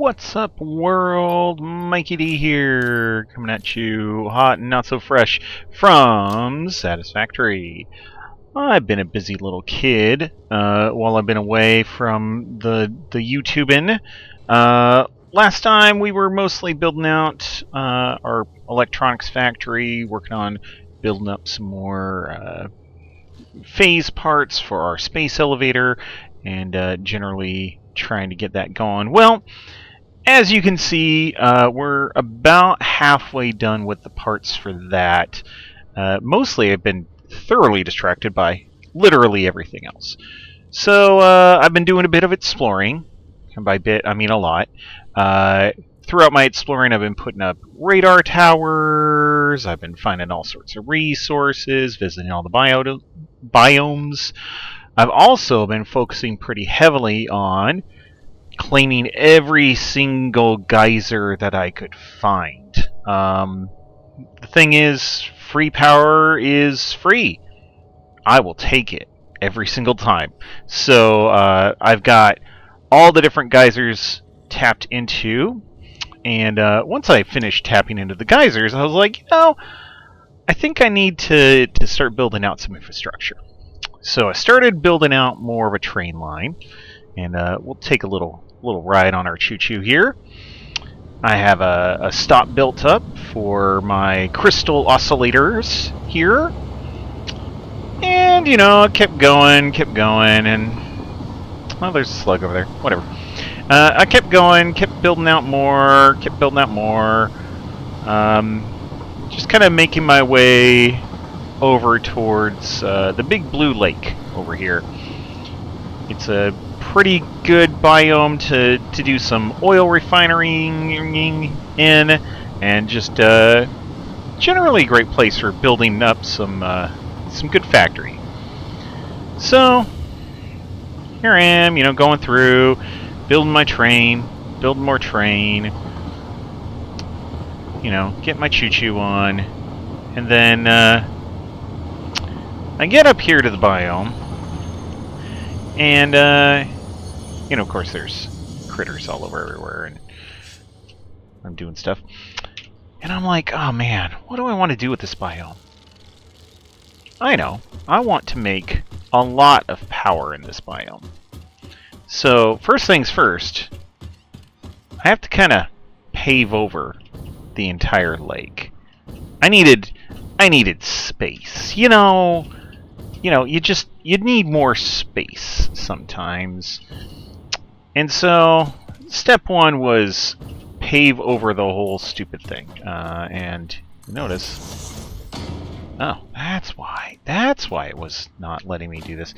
What's up, world? Mikey D here, coming at you hot and not so fresh from Satisfactory. I've been a busy little kid while I've been away from the YouTubing. Last time we were mostly building out our electronics factory, working on building up some more phase parts for our space elevator, and generally trying to get that going. Well, as you can see, we're about halfway done with the parts for that. Mostly I've been thoroughly distracted by literally everything else. So I've been doing a bit of exploring, and by bit I mean a lot. Throughout my exploring, I've been putting up radar towers, I've been finding all sorts of resources, visiting all the biomes. I've also been focusing pretty heavily on claiming every single geyser that I could find. The thing is, free power is free. I will take it every single time. So I've got all the different geysers tapped into, and once I finished tapping into the geysers, I was like, I think I need to start building out some infrastructure. So I started building out more of a train line, and we'll take a little ride on our choo-choo here. I have a stop built up for my crystal oscillators here. And, I kept going, and... well, there's a slug over there. Whatever. I kept going, kept building out more. Just kind of making my way over towards the big blue lake over here. It's a pretty good biome to do some oil refining in, and just generally a great place for building up some good factory. So here I am, going through, building my train, building more train, get my choo-choo on, and then I get up here to the biome, and of course there's critters all over everywhere, and I'm doing stuff. And I'm like, oh man, what do I want to do with this biome? I know, I want to make a lot of power in this biome. So, first things first, I have to kind of pave over the entire lake. I needed space. You need more space sometimes. And so, step one was pave over the whole stupid thing. And notice, oh, that's why it was not letting me do this.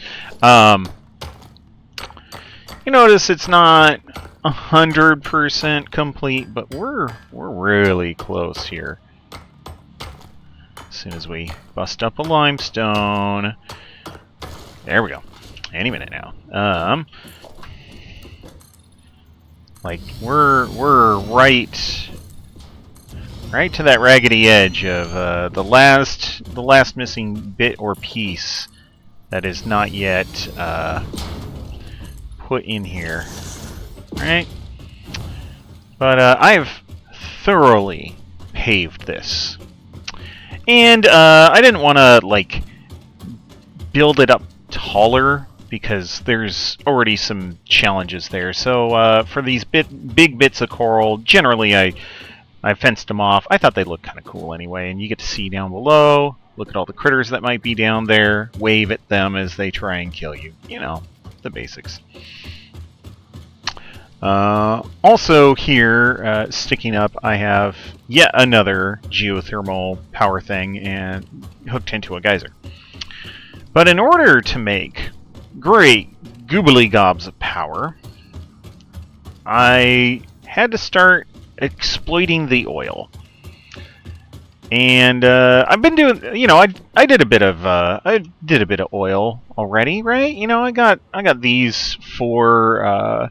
You notice it's not 100% complete, but we're really close here. As soon as we bust up a limestone, there we go. Any minute now. Like we're right to that raggedy edge of the last missing bit or piece that is not yet put in here. Right? But I've thoroughly paved this. And I didn't want to build it up taller because there's already some challenges there. So for these big bits of coral, generally I fenced them off. I thought they looked kind of cool anyway, and you get to see down below, look at all the critters that might be down there, wave at them as they try and kill you. The basics. Also here, sticking up, I have yet another geothermal power thing and hooked into a geyser. But in order to make great goobly gobs of power, I had to start exploiting the oil. And I've been doing, I did a bit of oil already, right? I got these 4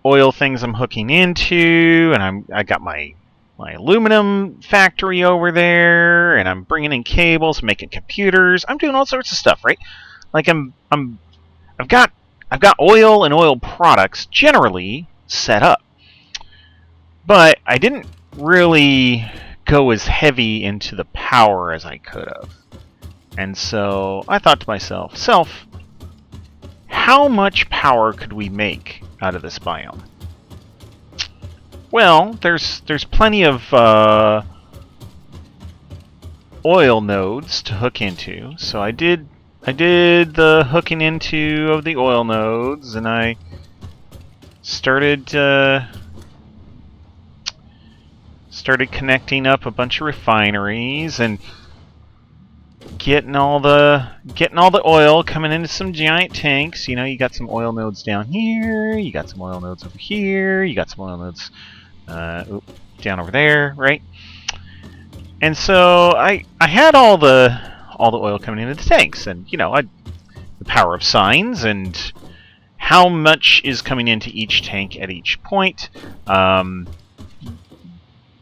oil things I'm hooking into, and I got my aluminum factory over there, and I'm bringing in cables, making computers. I'm doing all sorts of stuff, right? Like I've got oil and oil products generally set up. But I didn't really go as heavy into the power as I could have. And so I thought to myself, how much power could we make out of this biome? Well, there's plenty of oil nodes to hook into, so I did the hooking into of the oil nodes, and I started connecting up a bunch of refineries and getting all the oil coming into some giant tanks. You know, you got some oil nodes down here, you got some oil nodes over here, you got some oil nodes down over there, right? And so I had all the oil coming into the tanks, and you know, the power of sines and how much is coming into each tank at each point.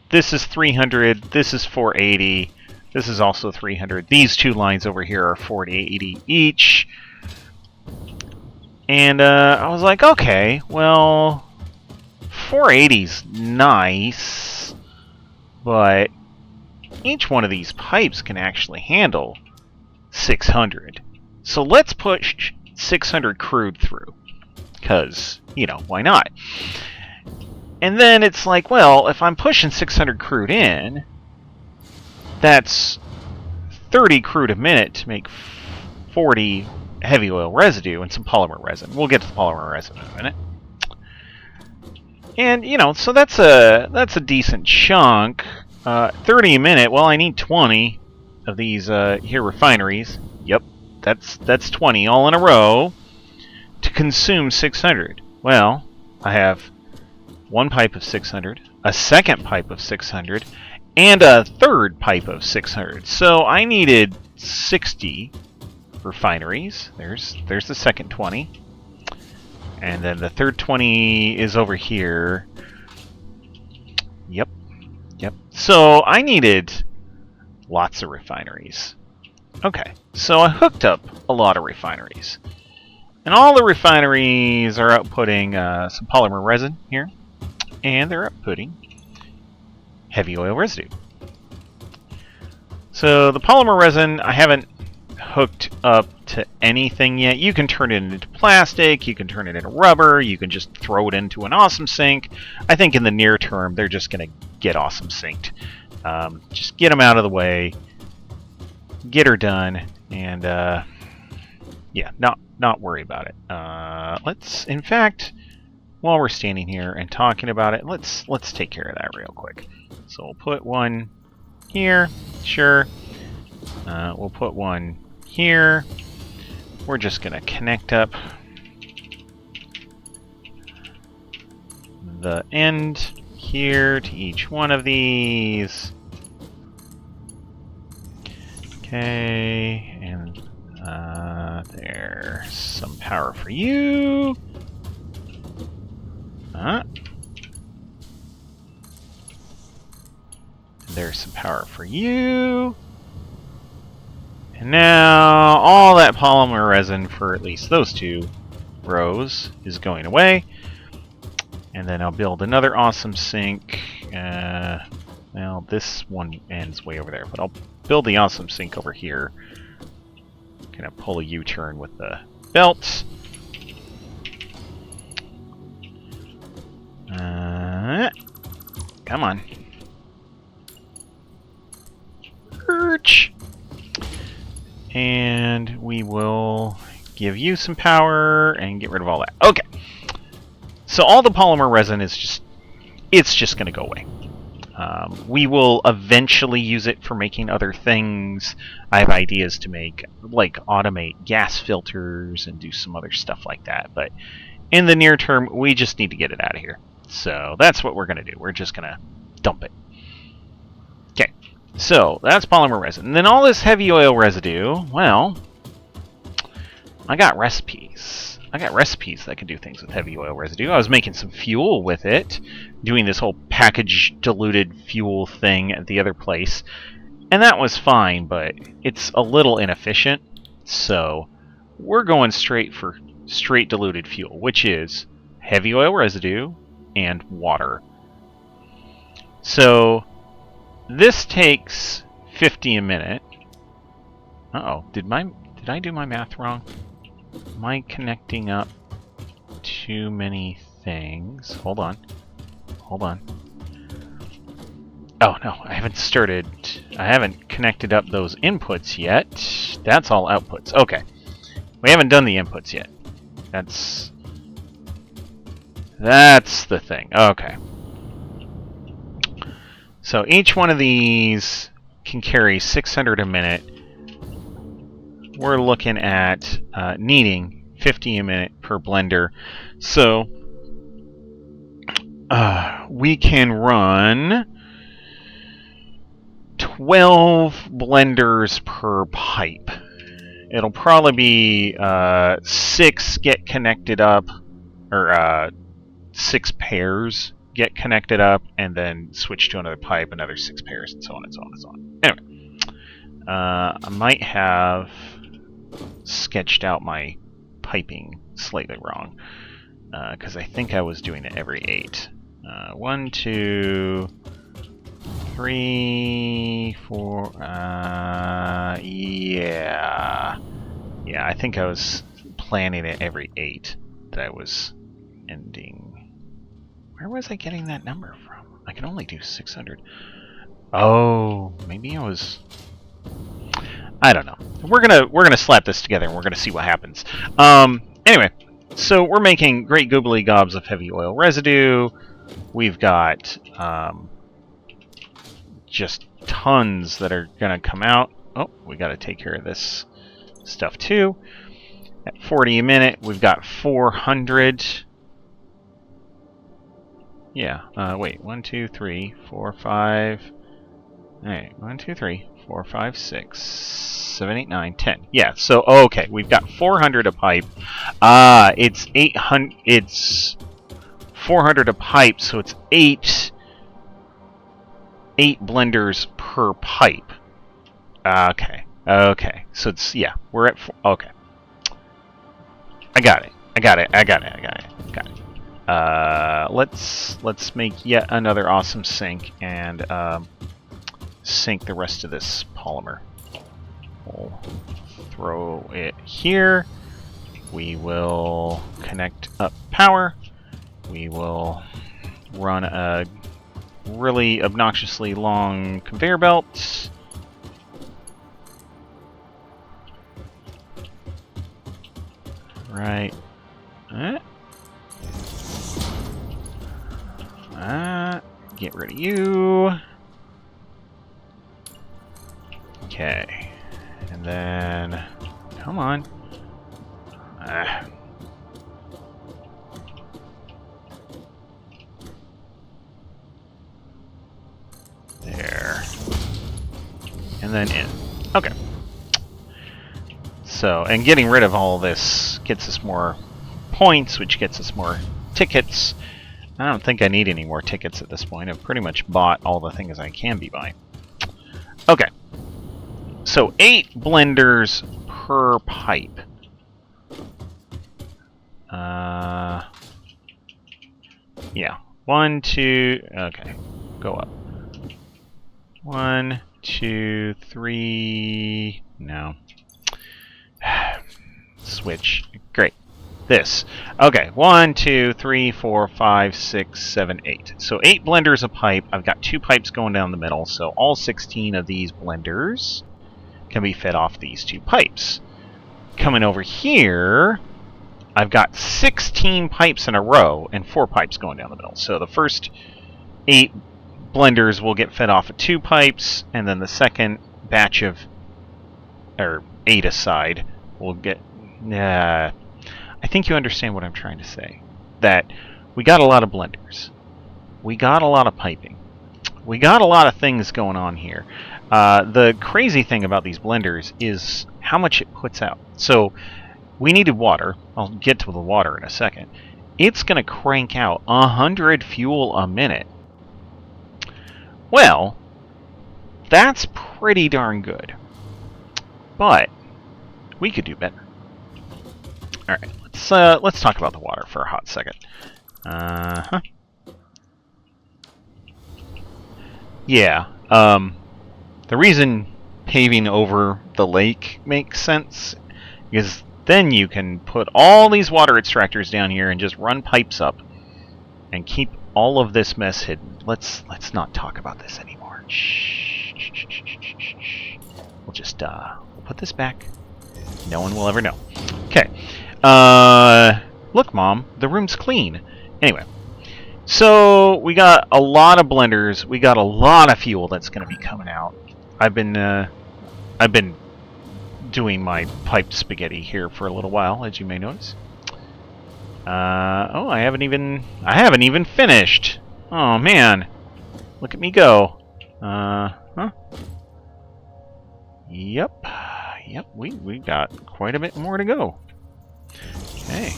This is 300. This is 480. This is also 300. These two lines over here are 480 each. And I was like, okay, well, 480's nice, but each one of these pipes can actually handle 600. So let's push 600 crude through, because, you know, why not? And then it's like, well, if I'm pushing 600 crude in, that's 30 crude a minute to make 40 heavy oil residue and some polymer resin. We'll get to the polymer resin in a minute. And, you know, so that's a decent chunk. 30 a minute, well, I need 20 of these here refineries. Yep, that's 20 all in a row to consume 600. Well, I have one pipe of 600, a second pipe of 600, and a third pipe of 600. So I needed 60 refineries. There's the second 20. And then the third 20 is over here. Yep. So I needed lots of refineries. Okay, so I hooked up a lot of refineries. And all the refineries are outputting some polymer resin here. And they're outputting heavy oil residue. So the polymer resin, I haven't hooked up to anything yet. You can turn it into plastic, you can turn it into rubber, you can just throw it into an awesome sink. I think in the near term, they're just going to get awesome synced. Just get them out of the way, get her done, and yeah, not worry about it. Let's, in fact, while we're standing here and talking about it, let's take care of that real quick. So we'll put one here, sure. We'll put one here. We're just gonna connect up the end here to each one of these. Okay, and there's some power for you. There's some power for you. And now all that polymer resin for at least those two rows is going away. And then I'll build another awesome sink. Well, this one ends way over there, but I'll build the awesome sink over here. Gonna pull a U-turn with the belt. Come on. Perch. And we will give you some power and get rid of all that. Okay. So all the polymer resin is just going to go away. We will eventually use it for making other things. I have ideas to make, like automate gas filters and do some other stuff like that. But in the near term, we just need to get it out of here. So that's what we're going to do. We're just going to dump it. Okay. So that's polymer resin. And then all this heavy oil residue, well, I got recipes. I got recipes that can do things with heavy oil residue. I was making some fuel with it, doing this whole package diluted fuel thing at the other place. And that was fine, but it's a little inefficient. So we're going straight for straight diluted fuel, which is heavy oil residue and water. So this takes 50 a minute. Uh-oh, did I do my math wrong? Am I connecting up too many things? Hold on. Hold on. Oh, no, I haven't connected up those inputs yet. That's all outputs. Okay. We haven't done the inputs yet. That's the thing. Okay. So each one of these can carry 600 a minute. We're looking at needing 50 a minute per blender. So we can run 12 blenders per pipe. It'll probably be 6 get connected up, or 6 pairs get connected up, and then switch to another pipe, another 6 pairs, and so on and so on and so on. Anyway, I might have sketched out my piping slightly wrong, because I think I was doing it every 8. 1, 2, 3, 4. Yeah, I think I was planning it every 8 that I was ending. Where was I getting that number from? I can only do 600. Oh, maybe I was. I don't know. We're gonna slap this together and we're gonna see what happens. Anyway, so we're making great googly gobs of heavy oil residue. We've got just tons that are gonna come out. Oh, we got to take care of this stuff too. At 40 a minute, we've got 400. Yeah. Wait. 1, 2, 3, 4, 5. Alright, 1, 2, 3, 4, 5, 6, 7, 8, 9, 10. Yeah, so okay, we've got 400 a pipe. It's 800. It's 400 a pipe, so it's 8 blenders per pipe. Okay. So it's, yeah, we're at 4. Okay. I got it. Let's make yet another awesome sink and sink the rest of this polymer. We'll throw it here. We will connect up power. We will run a really obnoxiously long conveyor belt. Right. Get rid of you. Okay. And then, come on. There. And then in. Okay. So, and getting rid of all this gets us more points, which gets us more tickets. I don't think I need any more tickets at this point. I've pretty much bought all the things I can be buying. Okay. So 8 blenders per pipe. Yeah. 1, 2. Okay. Go up. 1, 2, 3. No. Switch. Great. This. Okay. 1, 2, 3, 4, 5, 6, 7, 8. So 8 blenders a pipe. I've got 2 pipes going down the middle, so all 16 of these blenders can be fed off these 2 pipes. Coming over here, I've got 16 pipes in a row and 4 pipes going down the middle. So the first 8 blenders will get fed off of 2 pipes, and then the second batch of, or 8 aside, will get. I think you understand what I'm trying to say. That we got a lot of blenders. We got a lot of piping. We got a lot of things going on here. The crazy thing about these blenders is how much it puts out. So we needed water. I'll get to the water in a second. It's going to crank out 100 fuel a minute. Well, that's pretty darn good. But we could do better. All right, let's talk about the water for a hot second. Yeah. The reason paving over the lake makes sense is then you can put all these water extractors down here and just run pipes up and keep all of this mess hidden. Let's not talk about this anymore. Shh. We'll just we'll put this back. No one will ever know. Okay. Look, Mom, the room's clean. Anyway, so we got a lot of blenders. We got a lot of fuel that's going to be coming out. I've been doing my piped spaghetti here for a little while, as you may notice. Oh, I haven't even finished. Oh man, look at me go. Huh? Yep. We got quite a bit more to go. Okay.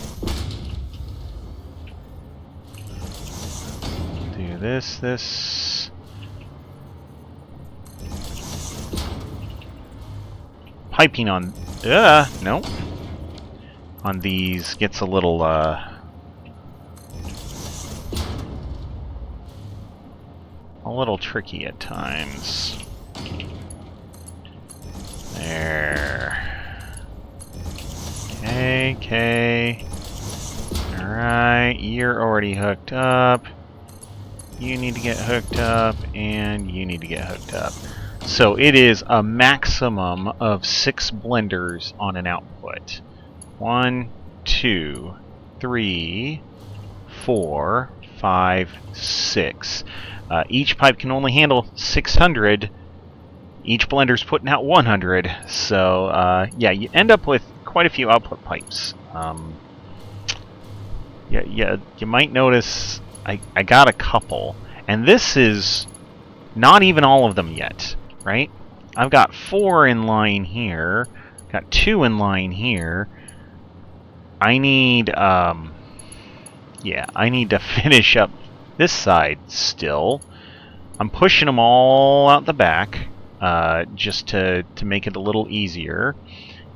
Do this. Piping on, no. On these gets a little, tricky at times. There. Okay. Alright, you're already hooked up. You need to get hooked up, and you need to get hooked up. So it is a maximum of 6 blenders on an output. 1, 2, 3, 4, 5, 6. Each pipe can only handle 600. Each blender's putting out 100. So, yeah, you end up with quite a few output pipes. Yeah, you might notice I got a couple. And this is not even all of them yet, right? I've got 4 in line here. Got 2 in line here. I need, I need to finish up this side still. I'm pushing them all out the back, just to make it a little easier.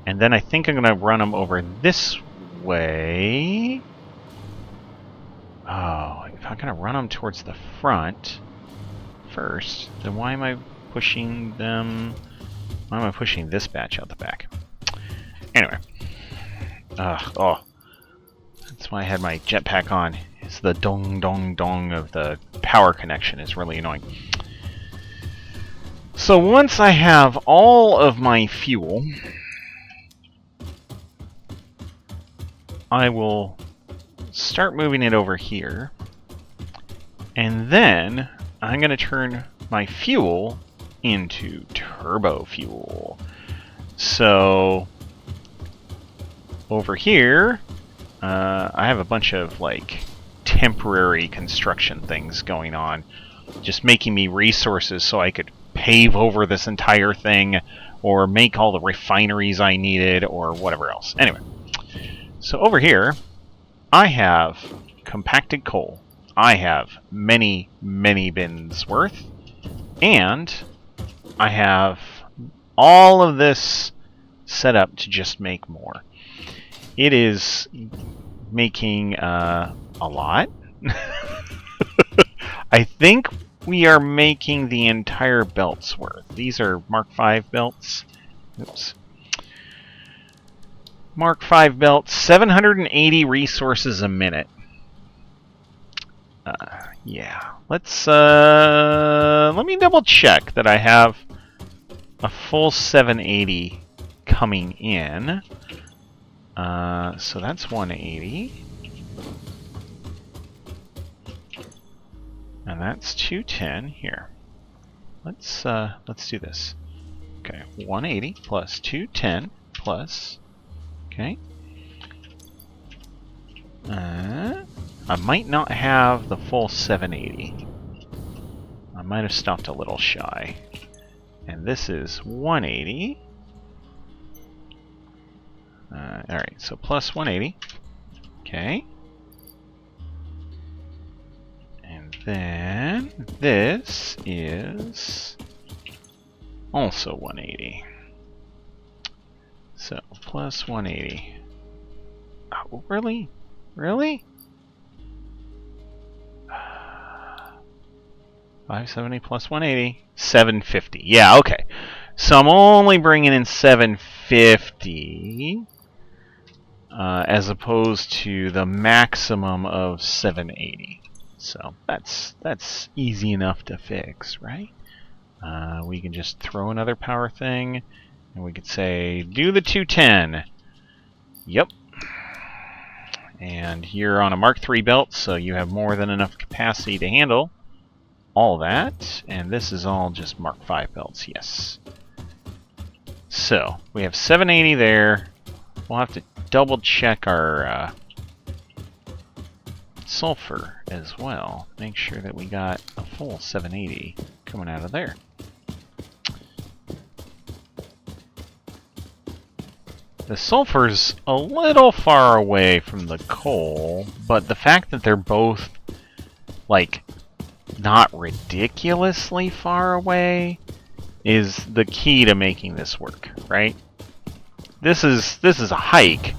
And then I think I'm going to run them over this way. Oh, if I'm going to run them towards the front first, then why am I pushing them? Why am I pushing this batch out the back? Anyway. Oh. That's why I had my jetpack on. It's the dong dong dong of the power connection is really annoying. So once I have all of my fuel, I will start moving it over here. And then I'm going to turn my fuel into turbo fuel. So over here, I have a bunch of like temporary construction things going on, just making me resources so I could pave over this entire thing or make all the refineries I needed or whatever else. Anyway, so over here I have compacted coal. I have many bins worth, and I have all of this set up to just make more. It is making a lot. I think we are making the entire belt's worth. These are Mark V belts. Oops. Mark V belts, 780 resources a minute. Yeah. Let me double check that I have a full 780 coming in. So that's 180. And that's 210 here. Let's do this. Okay, 180 plus 210 plus. Okay. I might not have the full 780. I might have stopped a little shy. And this is 180. Alright, so plus 180. Okay. And then this is also 180. So plus 180. Oh, really? Really? 570 plus 180. 750. Yeah, okay. So I'm only bringing in 750 as opposed to the maximum of 780. So that's easy enough to fix, right? We can just throw another power thing, and we could say, do the 210. Yep. And you're on a Mark III belt, so you have more than enough capacity to handle all that. And this is all just Mark V belts, yes. So, we have 780 there. We'll have to double check our sulfur as well. Make sure that we got a full 780 coming out of there. The sulfur's a little far away from the coal, but the fact that they're both, like, not ridiculously far away is the key to making this work, right? This is a hike,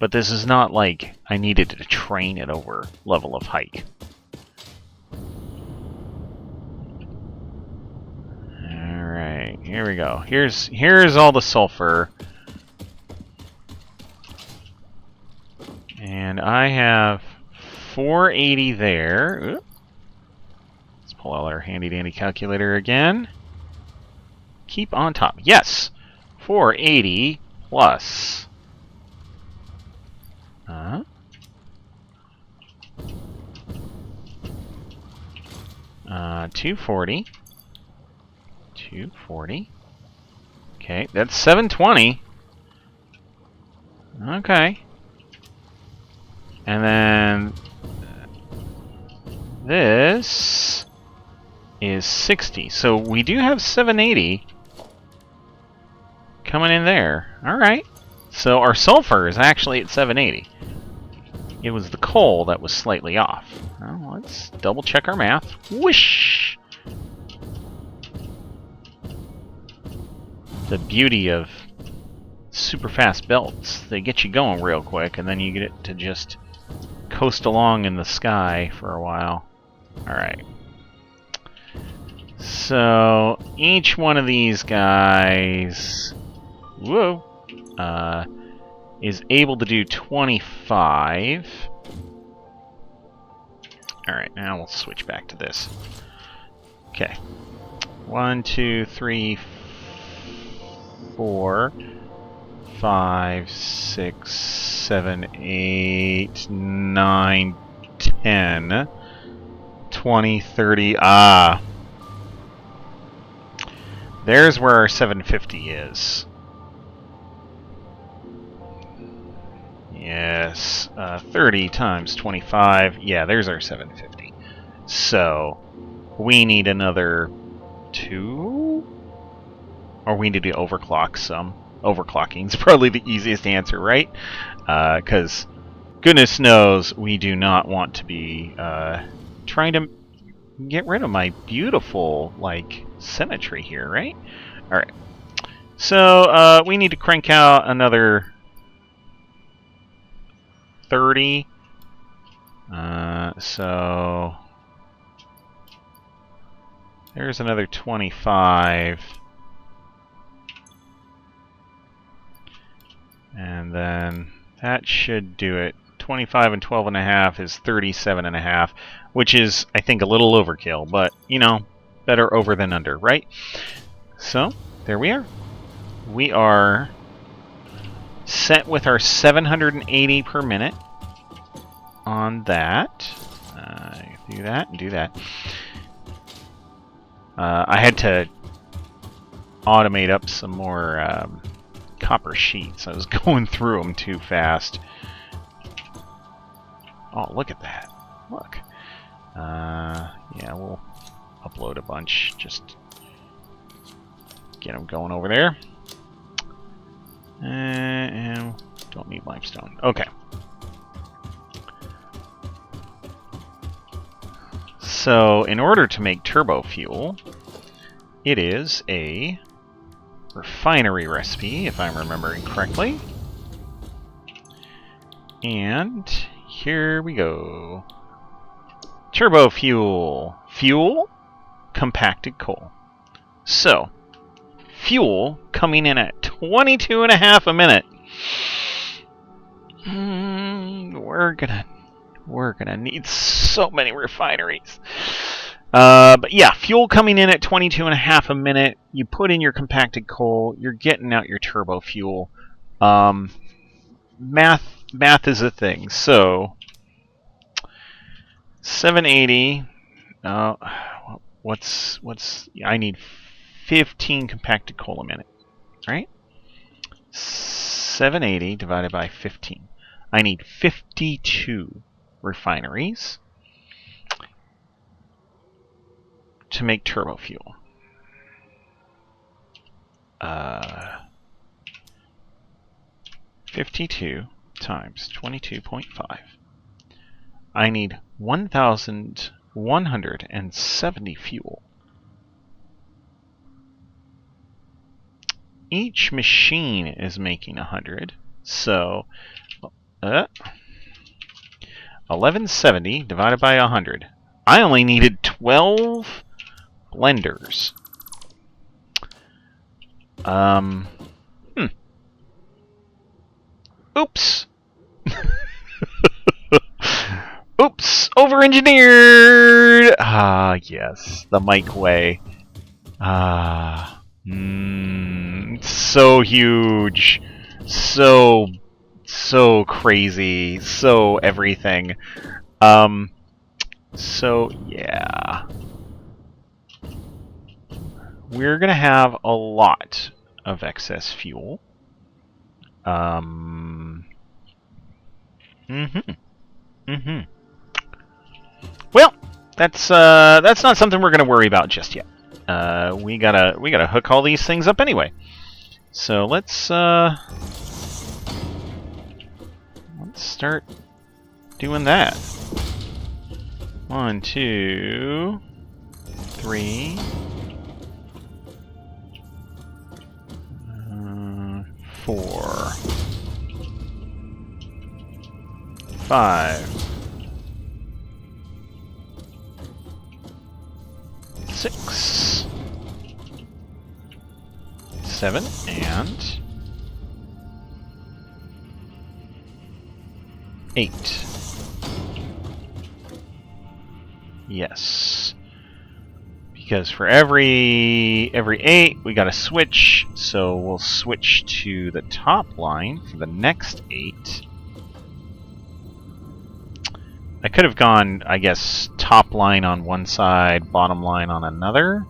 but this is not like I needed to train it over level of hike. Alright, here we go. Here's all the sulfur. And I have 480 there. Oops. Let's pull out our handy-dandy calculator again. Keep on top. Yes! 480 plus. 240. 240. Okay, that's 720. Okay. And then this is 60. So we do have 780 coming in there. Alright. So our sulfur is actually at 780. It was the coal that was slightly off. Well, let's double check our math. Whoosh! The beauty of super fast belts. They get you going real quick, and then you get it to just coast along in the sky for a while. Alright. So, each one of these guys... Whoa! Is able to do 25. Alright, now we'll switch back to this. Okay. 1, 2, 3, 4, 5, 6, 7, 8, 9, 10, 20, 30. Ah! There's where our 750 is. Yes, 30 times 25. Yeah, there's our 750. So, we need another 2? Or we need to overclock some. Overclocking is probably the easiest answer, right? Because, goodness knows, we do not want to be trying to get rid of my beautiful, like, symmetry here, right? Alright. So, we need to crank out another 30. So there's another 25. And then that should do it. 25 and 12 and a half is 37 and a half, which is, I think, a little overkill, but, you know, better over than under, right? So, there we are. We are set with our 780 per minute on that. Do that and do that. I had to automate up some more copper sheets. I was going through them too fast. Oh, look at that. Look. Yeah, we'll upload a bunch. Just get them going over there. And don't need limestone. Okay. So, in order to make turbo fuel, it is a refinery recipe, if I'm remembering correctly. And here we go. Turbo fuel. Fuel? compacted coal. So, fuel coming in at 22.5 a minute. We're gonna need so many refineries. But yeah, fuel coming in at 22.5 a minute. You put in your compacted coal. You're getting out your turbo fuel. Math is a thing. So 780. What's I need 15 compacted coal a minute, right? 780 divided by 15. I need 52 refineries to make turbo fuel. 52 times 22.5. I need 1,170 fuel. Each machine is making 100, so 1170 divided by 100. I only needed 12 blenders. Oops. Oops, over-engineered! Ah, yes, the Mike way. So huge. So crazy. So everything. So, yeah. We're gonna have a lot of excess fuel. Well, that's not something we're gonna worry about just yet. We gotta hook all these things up anyway. So let's start doing that. 1, 2, 3, 4, 5, 6, 7, and 8. Yes. Because for every 8, we got to switch. So we'll switch to the top line for the next 8. I could have gone, I guess, top line on one side, bottom line on another.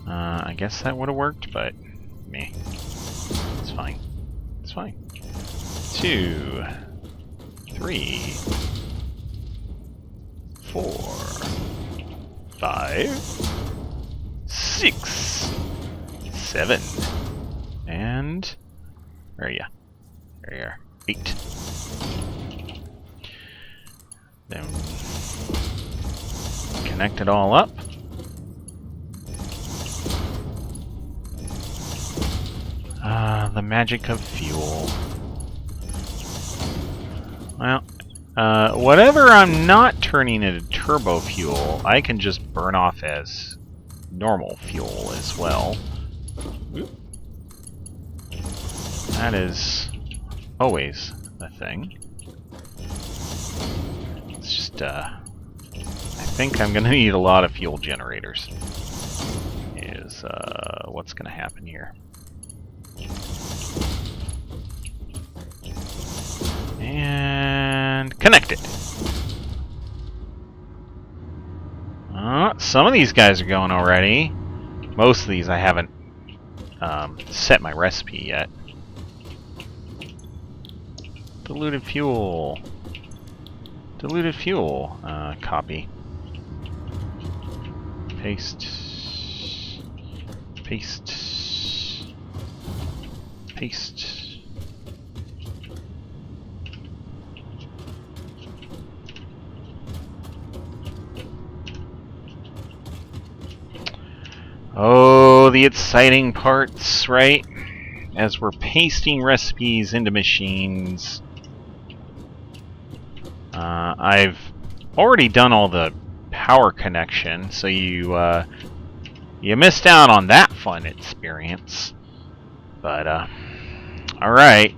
I guess that would have worked, but meh. It's fine. It's fine. 2, 3, 4, 5, 6, 7, and where are you? There you are. 8. Then connect it all up. The magic of fuel. Well, whatever I'm not turning into turbo fuel, I can just burn off as normal fuel as well. Oop. That is always a thing. It's just, I think I'm gonna need a lot of fuel generators. Is, what's gonna happen here. And connect it. Some of these guys are going already. Most of these I haven't set my recipe yet. Diluted fuel. Diluted fuel. Copy. Paste. Paste. Paste. Oh, the exciting parts, right? As we're pasting recipes into machines. I've already done all the power connection, so you missed out on that fun experience. But all right.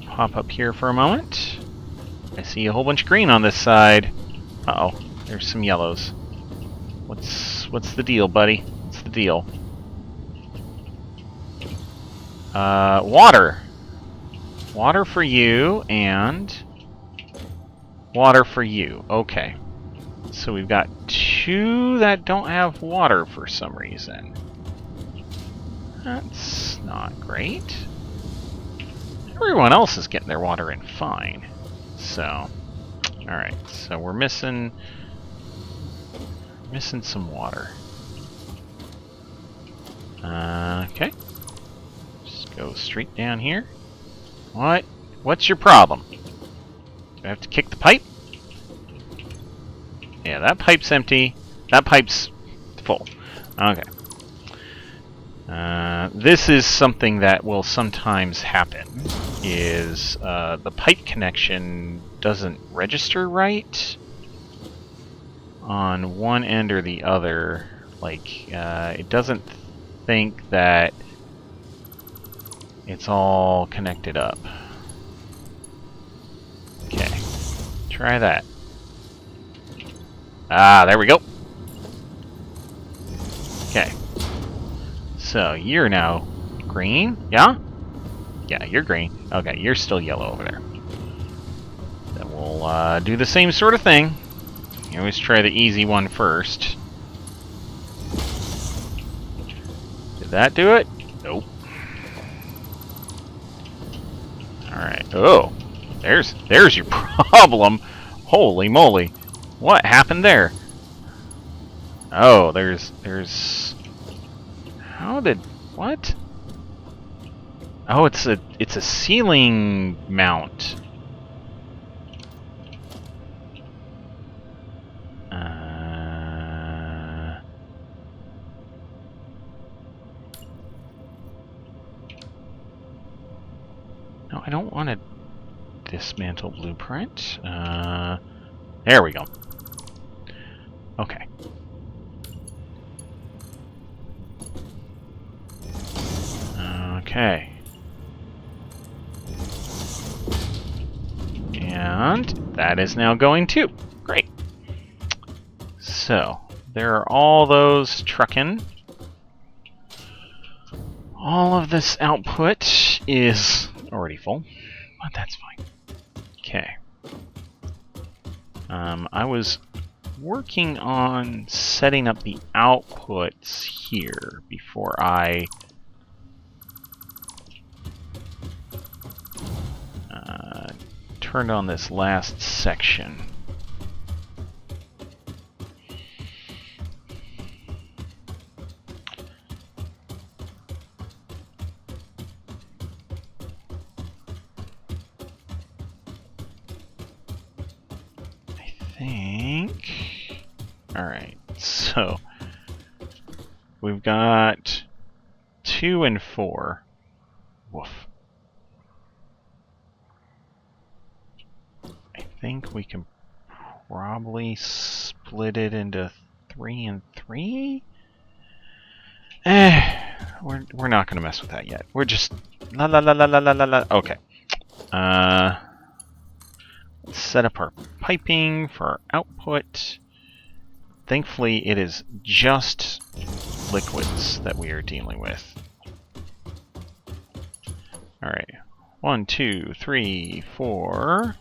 Pop up here for a moment. I see a whole bunch of green on this side. Uh-oh, there's some yellows. What's the deal, buddy? What's the deal? Water. Water for you, and water for you. Okay. So we've got two that don't have water for some reason. That's not great. Everyone else is getting their water in fine. So, alright. So we're missing some water. Okay. Just go straight down here. What's your problem? Do I have to kick the pipe? Yeah, that pipe's empty. That pipe's full. Okay. This is something that will sometimes happen, is the pipe connection doesn't register right on one end or the other. Like, it doesn't think that it's all connected up. Okay. Try that. Ah, there we go. Okay. So, you're now green, yeah? Yeah, you're green. Okay, you're still yellow over there. Then we'll do the same sort of thing. You always try the easy one first. Did that do it? Nope. Alright. Oh, there's your problem. Holy moly. What happened there? Oh, there's... How did... What? Oh, it's a ceiling mount. No, I don't want to dismantle blueprint. There we go. Okay. Okay. And that is now going too. Great. So, there are all those trucking. All of this output is already full, but that's fine. Okay. I was working on setting up the outputs here before I turned on this last section. Alright, so we've got 2 and 4. Woof. I think we can probably split it into 3 and 3? We're not gonna mess with that yet. We're just la la la la la la la la. Okay. Let's set up our piping for our output. Thankfully, it is just liquids that we are dealing with. Alright. 1, 2, 3, 4.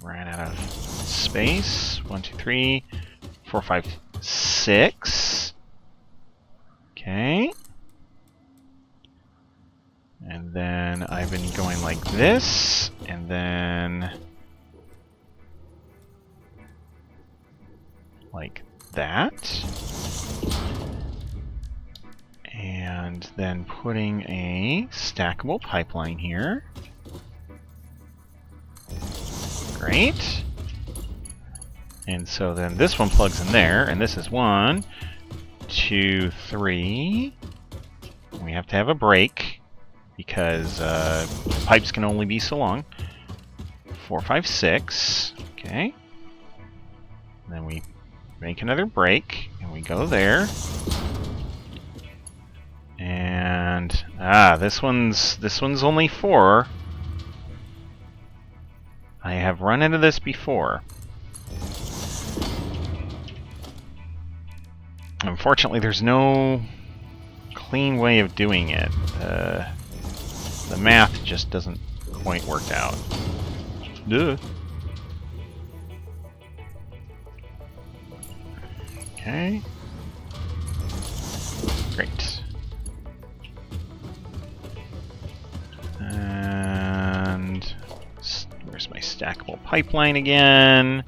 Ran out of space. 1, 2, 3, 4, 5, 6. Okay. And then I've been going like this, and then like that. And then putting a stackable pipeline here. Great. And so then this one plugs in there, and this is 1, 2, 3. We have to have a break. because pipes can only be so long. 4, 5, 6. Okay. And then we make another break, and we go there. And this one's only 4. I have run into this before. Unfortunately, there's no clean way of doing it. The math just doesn't quite work out. Duh. Okay. Great. And where's my stackable pipeline again?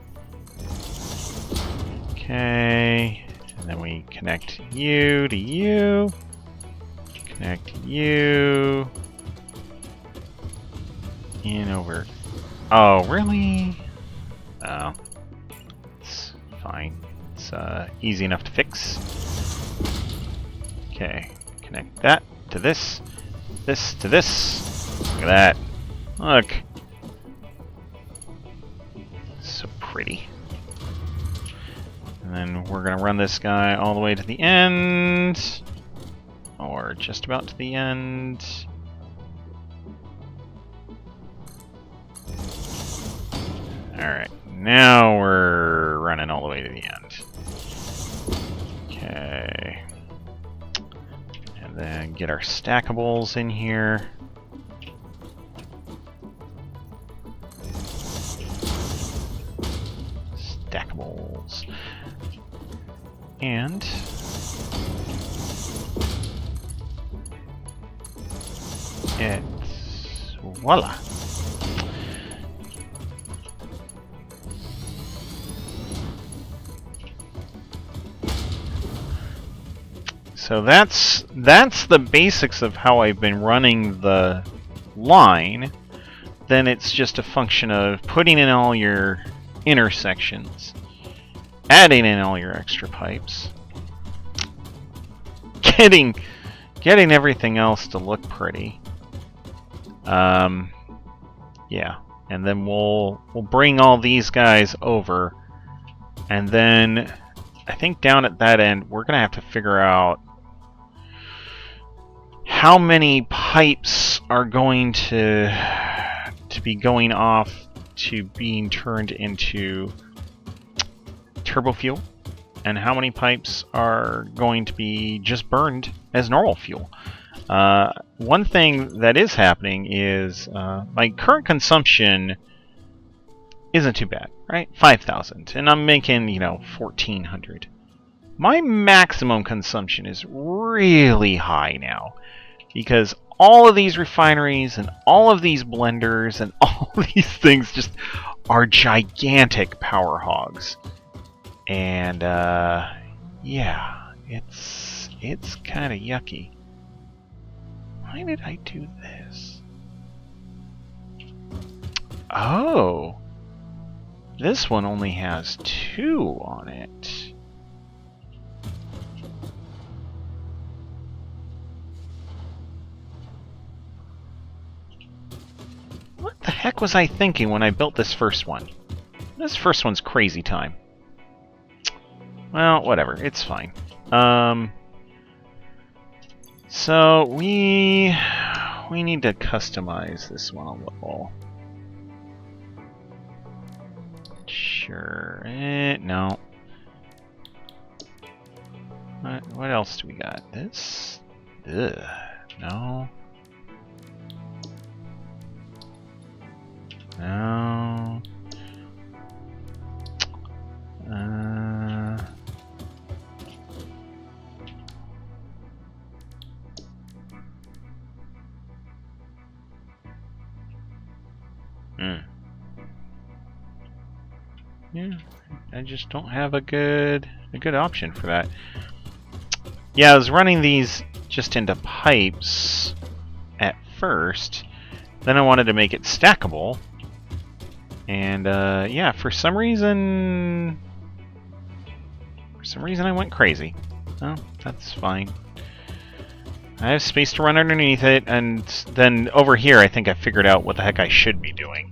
Okay. And then we connect you to you. Connect you. In over. Oh, really? Oh. It's fine. It's easy enough to fix. Okay. Connect that to this. This to this. Look at that. Look. So pretty. And then we're going to run this guy all the way to the end. Or just about to the end. Alright, now we're running all the way to the end. Okay. And then get our stackables in here. Stackables. And it's voila. So that's the basics of how I've been running the line. Then it's just a function of putting in all your intersections, adding in all your extra pipes, getting everything else to look pretty. Yeah, and then we'll bring all these guys over, and then I think down at that end we're gonna have to figure out how many pipes are going to be going off to being turned into turbo fuel, and how many pipes are going to be just burned as normal fuel. One thing that is happening is my current consumption isn't too bad, right? 5,000, and I'm making, 1,400. My maximum consumption is really high now, because all of these refineries and all of these blenders and all these things just are gigantic power hogs. And yeah, it's kind of yucky. Why did I do this? Oh, this one only has 2 on it. What the heck was I thinking when I built this first one? This first one's crazy time. Well, whatever. It's fine. So we need to customize this one a little. Sure. No. What else do we got? This? Ugh. No. No. Yeah, I just don't have a good option for that. Yeah, I was running these just into pipes at first. Then I wanted to make it stackable. And yeah, for some reason I went crazy. Oh, that's fine. I have space to run underneath it, and then over here I think I figured out what the heck I should be doing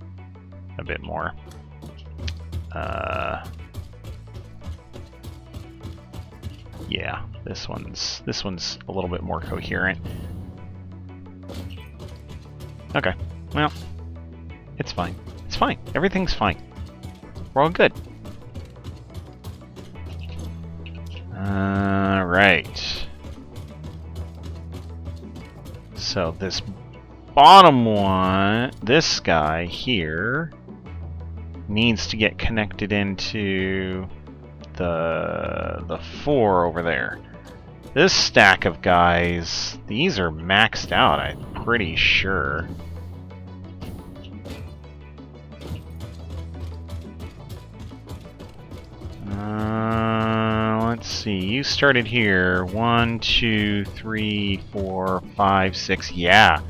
a bit more. Yeah, this one's a little bit more coherent. Okay, well, it's fine. It's fine. Everything's fine. We're all good. Right. So this bottom one, this guy here, needs to get connected into the 4 over there. This stack of guys, these are maxed out, I'm pretty sure. Let's see, you started here. 1, 2, 3, 4, 5, 6, yeah.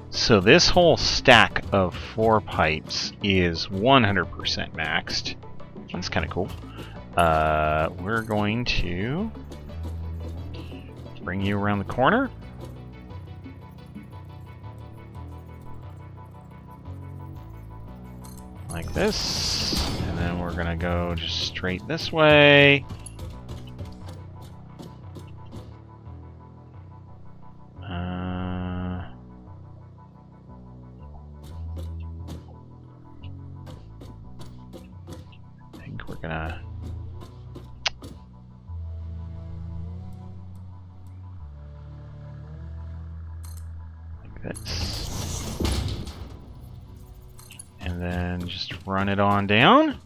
So this whole stack of 4 pipes is 100% maxed. That's kind of cool. We're going to bring you around the corner. Like this. And then we're gonna go just straight this way. I think we're gonna... like this. And then just run it on down.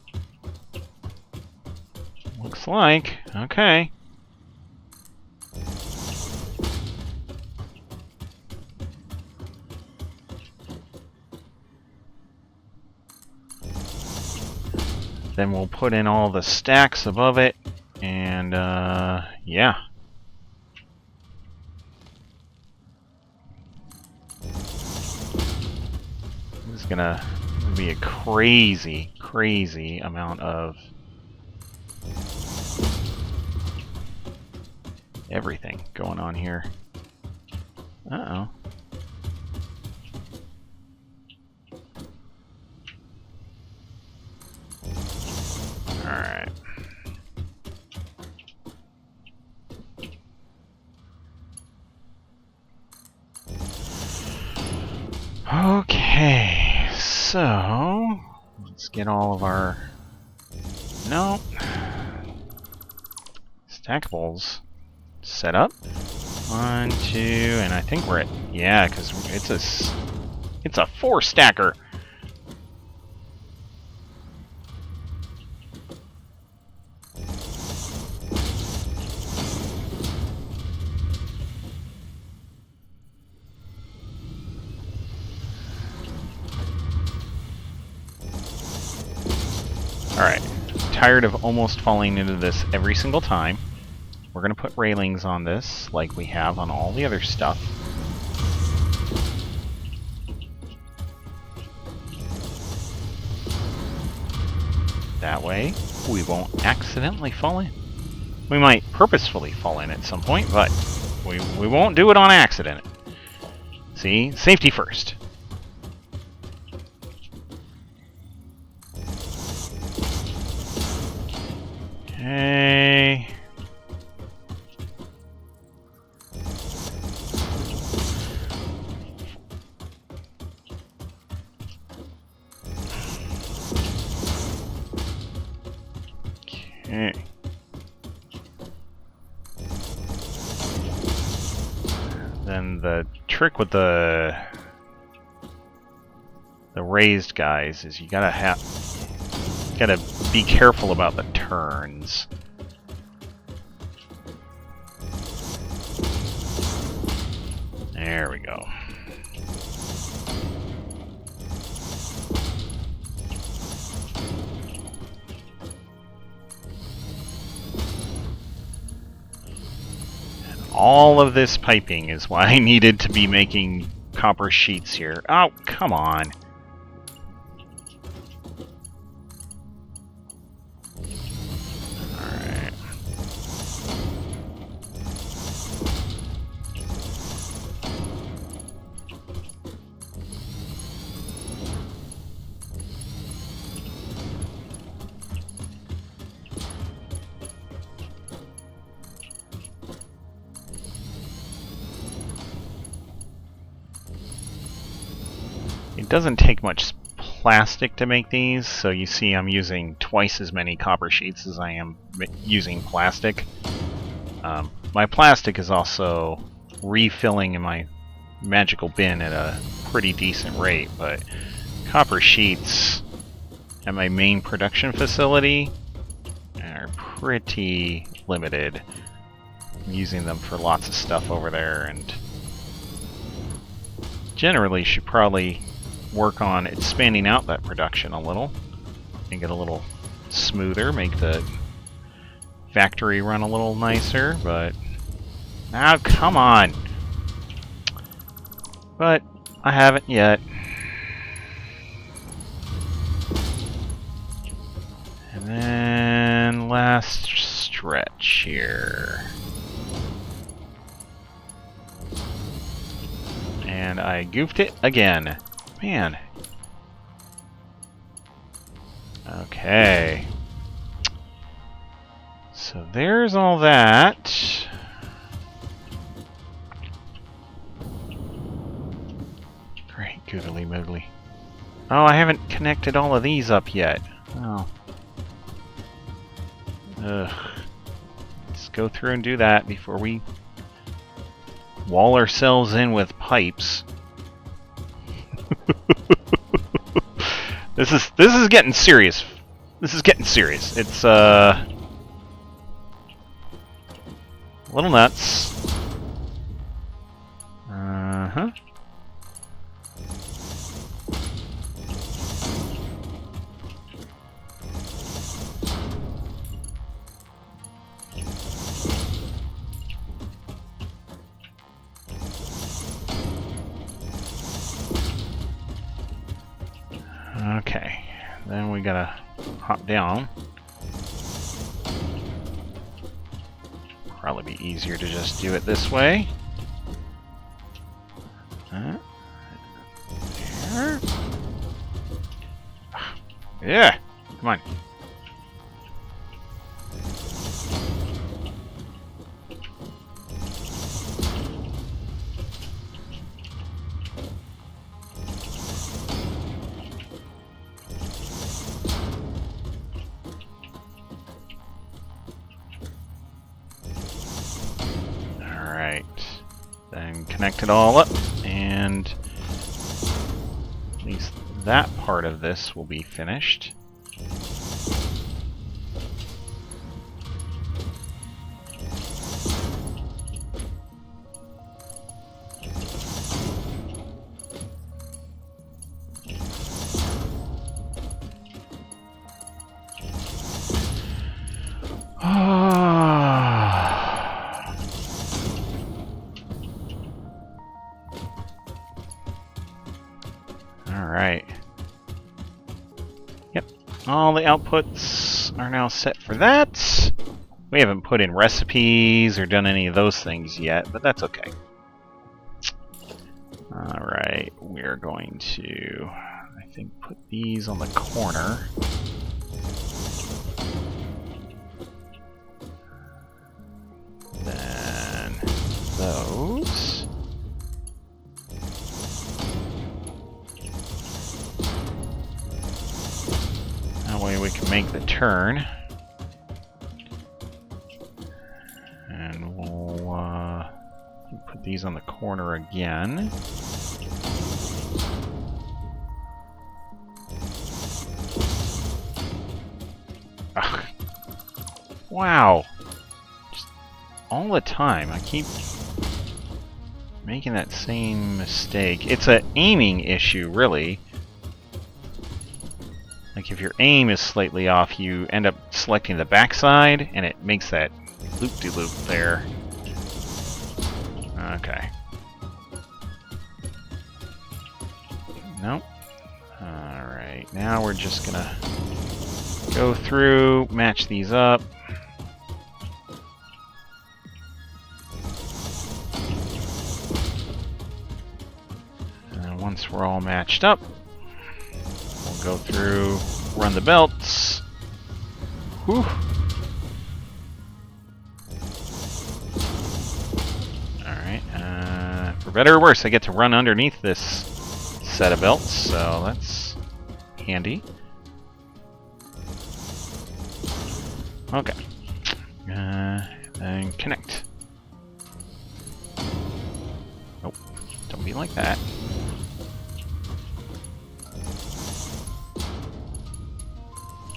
Looks like. Okay. Then we'll put in all the stacks above it, and yeah. This is gonna be a crazy, crazy amount of everything going on here. Uh-oh. Alright. Okay, so let's get all of our stackables set up. 1, 2, and I think we're at, yeah, because it's a 4 stacker. Alright, tired of almost falling into this every single time. We're going to put railings on this, like we have on all the other stuff. That way, we won't accidentally fall in. We might purposefully fall in at some point, but we won't do it on accident. See? Safety first. Okay. Okay. Then the trick with the raised guys is you gotta be careful about the turns. There we go. All of this piping is why I needed to be making copper sheets here. Oh, come on. Alright. It doesn't take much plastic to make these, so you see I'm using twice as many copper sheets as I am using plastic. My plastic is also refilling in my magical bin at a pretty decent rate, but copper sheets at my main production facility are pretty limited. I'm using them for lots of stuff over there, and generally should probably work on expanding out that production a little, make it a little smoother, make the factory run a little nicer, but now come on. But I haven't yet. And then last stretch here. And I goofed it again. Man. Okay. So there's all that. Great, googly moogly. Oh, I haven't connected all of these up yet. Oh. Ugh. Let's go through and do that before we wall ourselves in with pipes. This is getting serious. This is getting serious. It's a little nuts. Uh-huh. Okay, then we gotta hop down. Probably be easier to just do it this way. There. Yeah, come on. Then connect it all up, and at least that part of this will be finished. Alright. Yep, all the outputs are now set for that. We haven't put in recipes or done any of those things yet, but that's okay. Alright, we're going to, I think, put these on the corner. Then those. That way we can make the turn. And we'll put these on the corner again. Ugh. Wow. Just all the time. I keep making that same mistake. It's an aiming issue, really. Like, if your aim is slightly off, you end up selecting the backside, and it makes that loop-de-loop there. Okay. Nope. Alright, now we're just gonna go through, match these up. And once we're all matched up, we'll go through, run the belts. Whew. Alright, for better or worse, I get to run underneath this set of belts, so that's handy. Okay. Then connect. Nope. Don't be like that.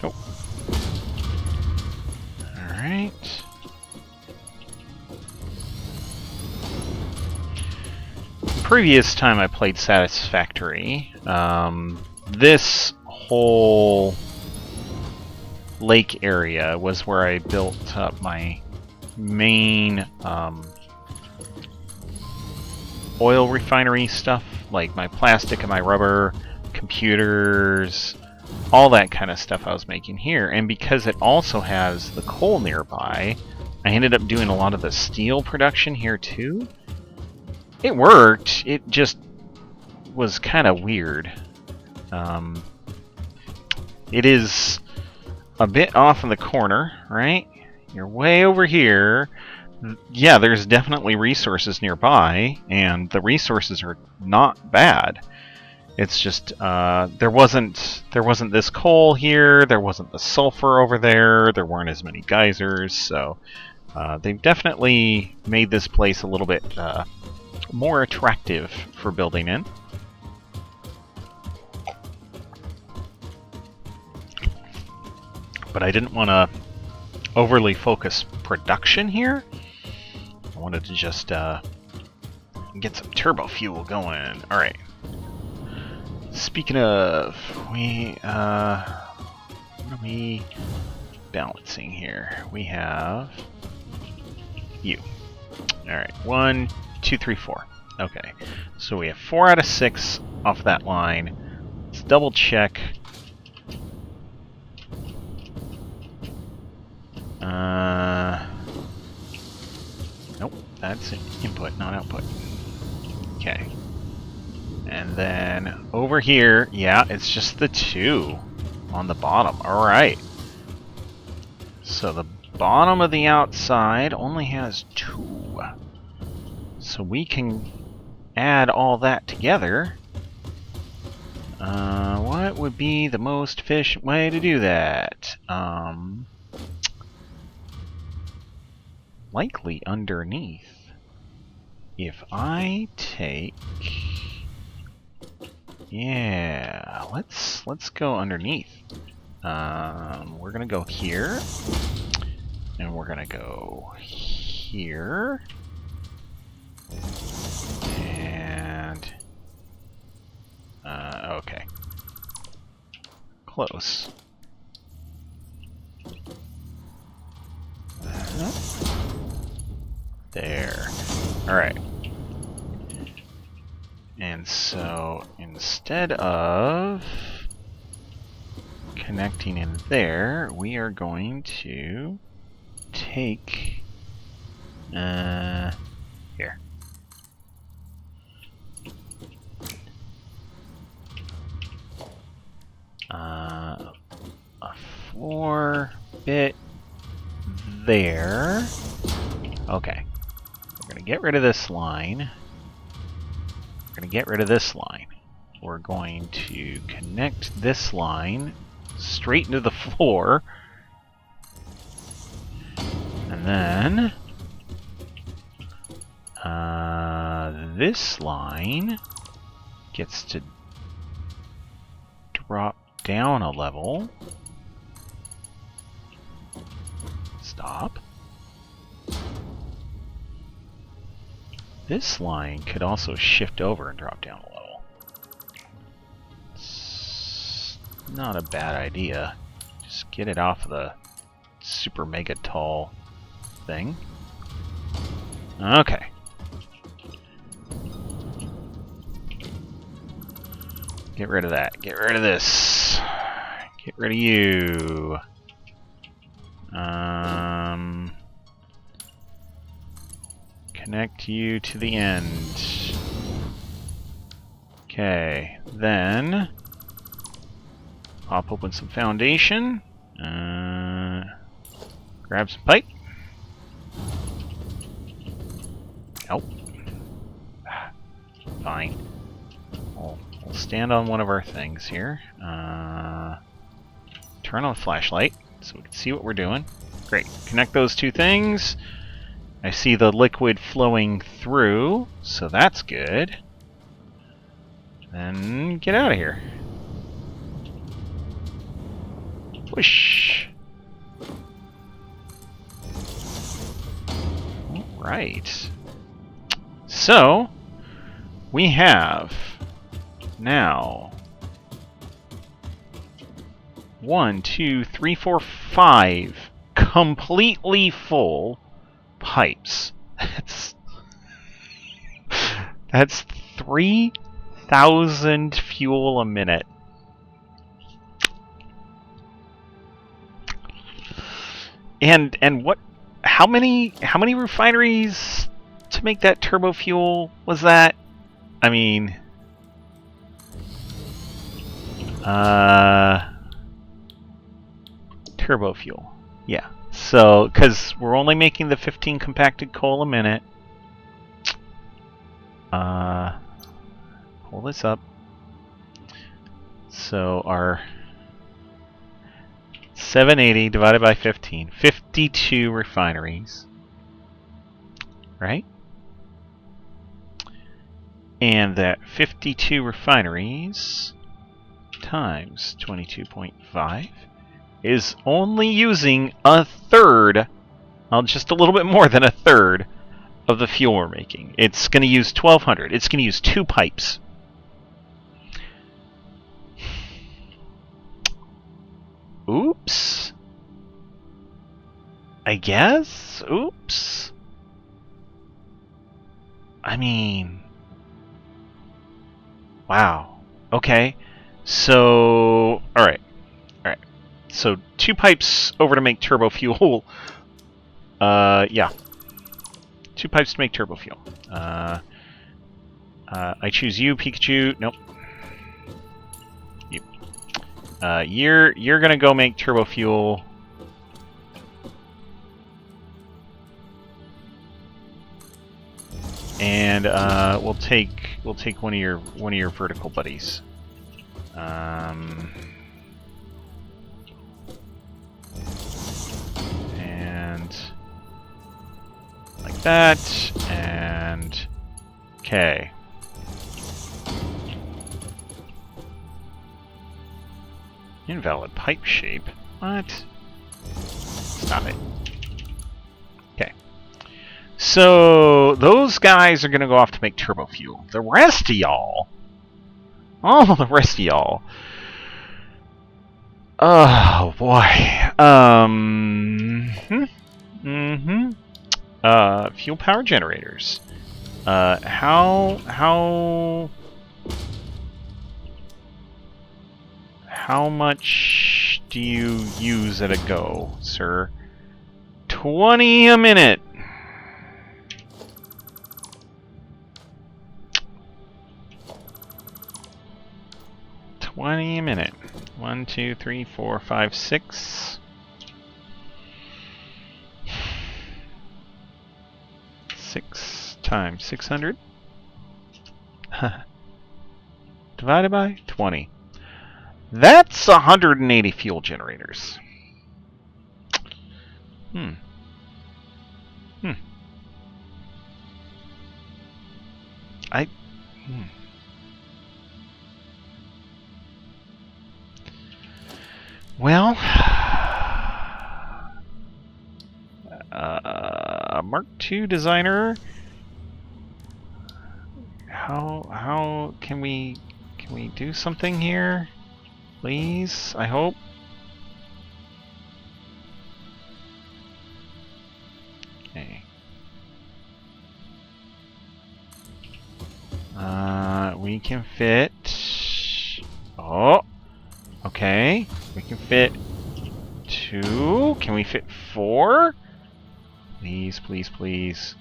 Oh. Alright. Previous time I played Satisfactory, this whole lake area was where I built up my main oil refinery stuff, like my plastic and my rubber, computers, all that kind of stuff I was making here. And because it also has the coal nearby, I ended up doing a lot of the steel production here too. It worked, it just was kind of weird. It is a bit off in the corner, right? You're way over here. Yeah, there's definitely resources nearby, and the resources are not bad. It's just there wasn't this coal here, there wasn't the sulfur over there, there weren't as many geysers, so they've definitely made this place a little bit more attractive for building in. But I didn't want to overly focus production here. I wanted to just get some turbo fuel going. Alright. Speaking of, what are we balancing here? We have you. Alright, 1, 2, 3, 4. Okay, so we have 4 out of 6 off that line. Let's double check. Nope, that's input, not output. Okay. And then over here, yeah, it's just the 2 on the bottom. Alright. So the bottom of the outside only has 2. So we can add all that together. What would be the most efficient way to do that? Likely underneath. If I take... Yeah, let's go underneath. We're gonna go here. And we're gonna go here. And... okay. Close. There. Alright. And so, instead of connecting in there, we are going to take... here. A 4-bit there. Okay. We're going to get rid of this line. We're going to get rid of this line. We're going to connect this line straight into the floor. And then this line gets to drop down a level. Stop. This line could also shift over and drop down a level. It's not a bad idea. Just get it off of the super mega tall thing. Okay. Get rid of that. Get rid of this. Get rid of you. Connect you to the end. Okay, then pop open some foundation. Grab some pipe. Nope. Fine. We'll We'll stand on one of our things here. Turn on the flashlight so we can see what we're doing. Great. Connect those two things. I see the liquid flowing through, so that's good. Then get out of here. Whoosh. Alright. So, we have now 1, 2, 3, 4, 5 completely full pipes. That's 3,000 fuel a minute. And what? How many refineries to make that turbo fuel was that? I mean, turbo fuel. Yeah. So, because we're only making the 15 compacted coal a minute. Pull this up. So our 780 divided by 15, 52 refineries, right? And that 52 refineries times 22.5 is only using a third, well, just a little bit more than a third of the fuel we're making. It's going to use 1,200. It's going to use 2 pipes. Oops. I guess? Oops. I mean... Wow. Okay. So... Alright. Alright. So, 2 pipes over to make turbo fuel. Yeah. 2 pipes to make turbo fuel. I choose you, Pikachu. Nope. You. You're gonna go make turbo fuel. And we'll take one of your vertical buddies. And like that, and okay. Invalid pipe shape. What? Stop it. Okay. So those guys are gonna go off to make turbo fuel. The rest of y'all, all the rest of y'all. Oh boy. Fuel power generators. How much do you use at a go, sir? 20 a minute. $20 a minute. 1, 2, 3, 4, 5, 6. 6 times 600 divided by 20. That's 180 fuel generators. Well, Mark II designer. How can we do something here? Please, I hope. Okay. We can fit. Oh, okay. We can fit 2. Can we fit 4? Please, please, please.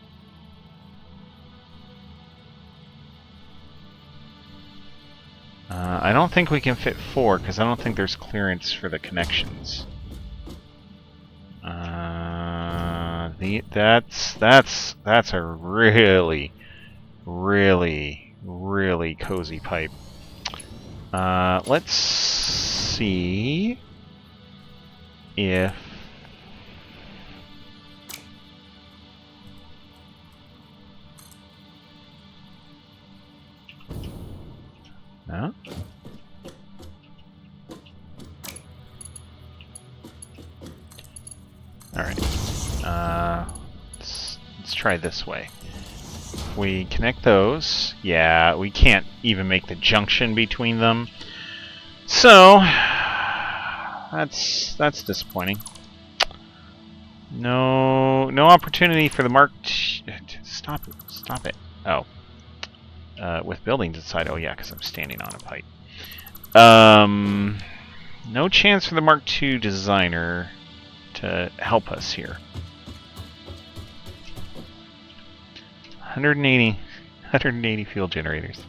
I don't think we can fit 4 because I don't think there's clearance for the connections. That's a really, really, really cozy pipe. Let's see if... No? Alright. Let's try this way. If we connect those, yeah, we can't even make the junction between them. So, that's disappointing. No opportunity for the Mark Stop it. Oh. With buildings inside. Oh yeah, because I'm standing on a pipe. No chance for the Mark II designer to help us here. 180 fuel generators.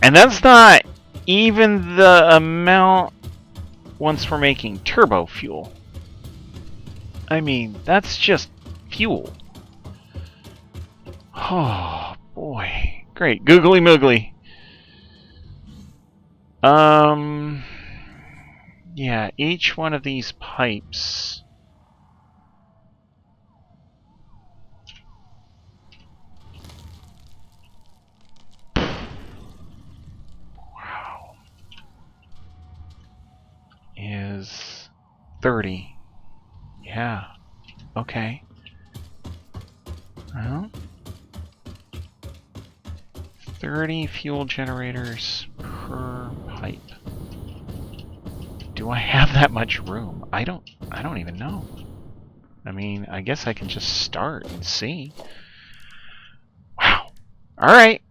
And that's not even the amount once we're making turbo fuel. I mean, that's just fuel. Oh, boy. Great. Googly moogly. Yeah, each one of these pipes... Wow. Is 30. Yeah. Okay. Well, 30 fuel generators per pipe. Do I have that much room? I don't even know. I mean, I guess I can just start and see. Wow. Alright.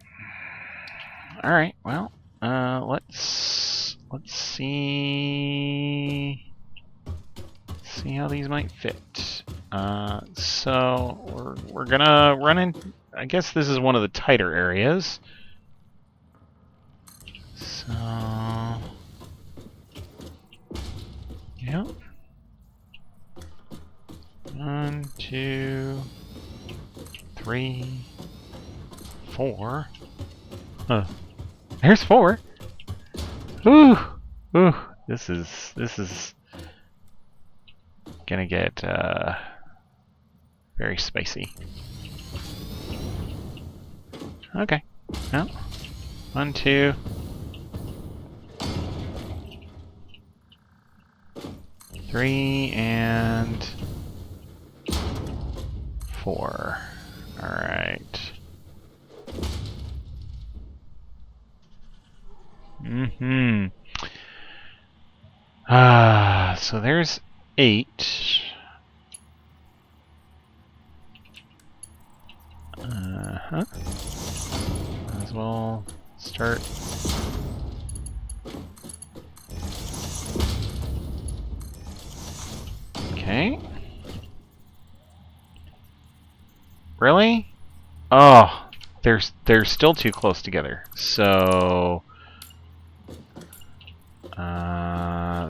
Alright, well, let's see how these might fit. So we're gonna run in. I guess this is one of the tighter areas. So yeah. 1, 2, 3, 4. There's 4. Ooh, ooh. This is gonna get very spicy. Okay. Well, 1, 2, 3, and 4. All right. So there's 8. Might as well start. Okay. Really? Oh, they're still too close together. So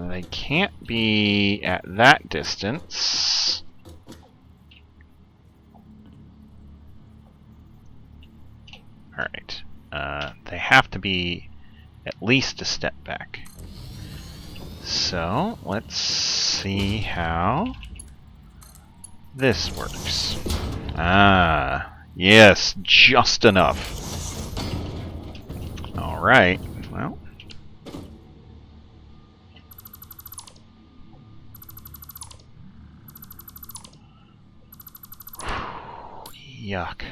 they can't be at that distance. All right. They have to be at least a step back. So let's see how this works. Yes, just enough. All right. Well. Yuck.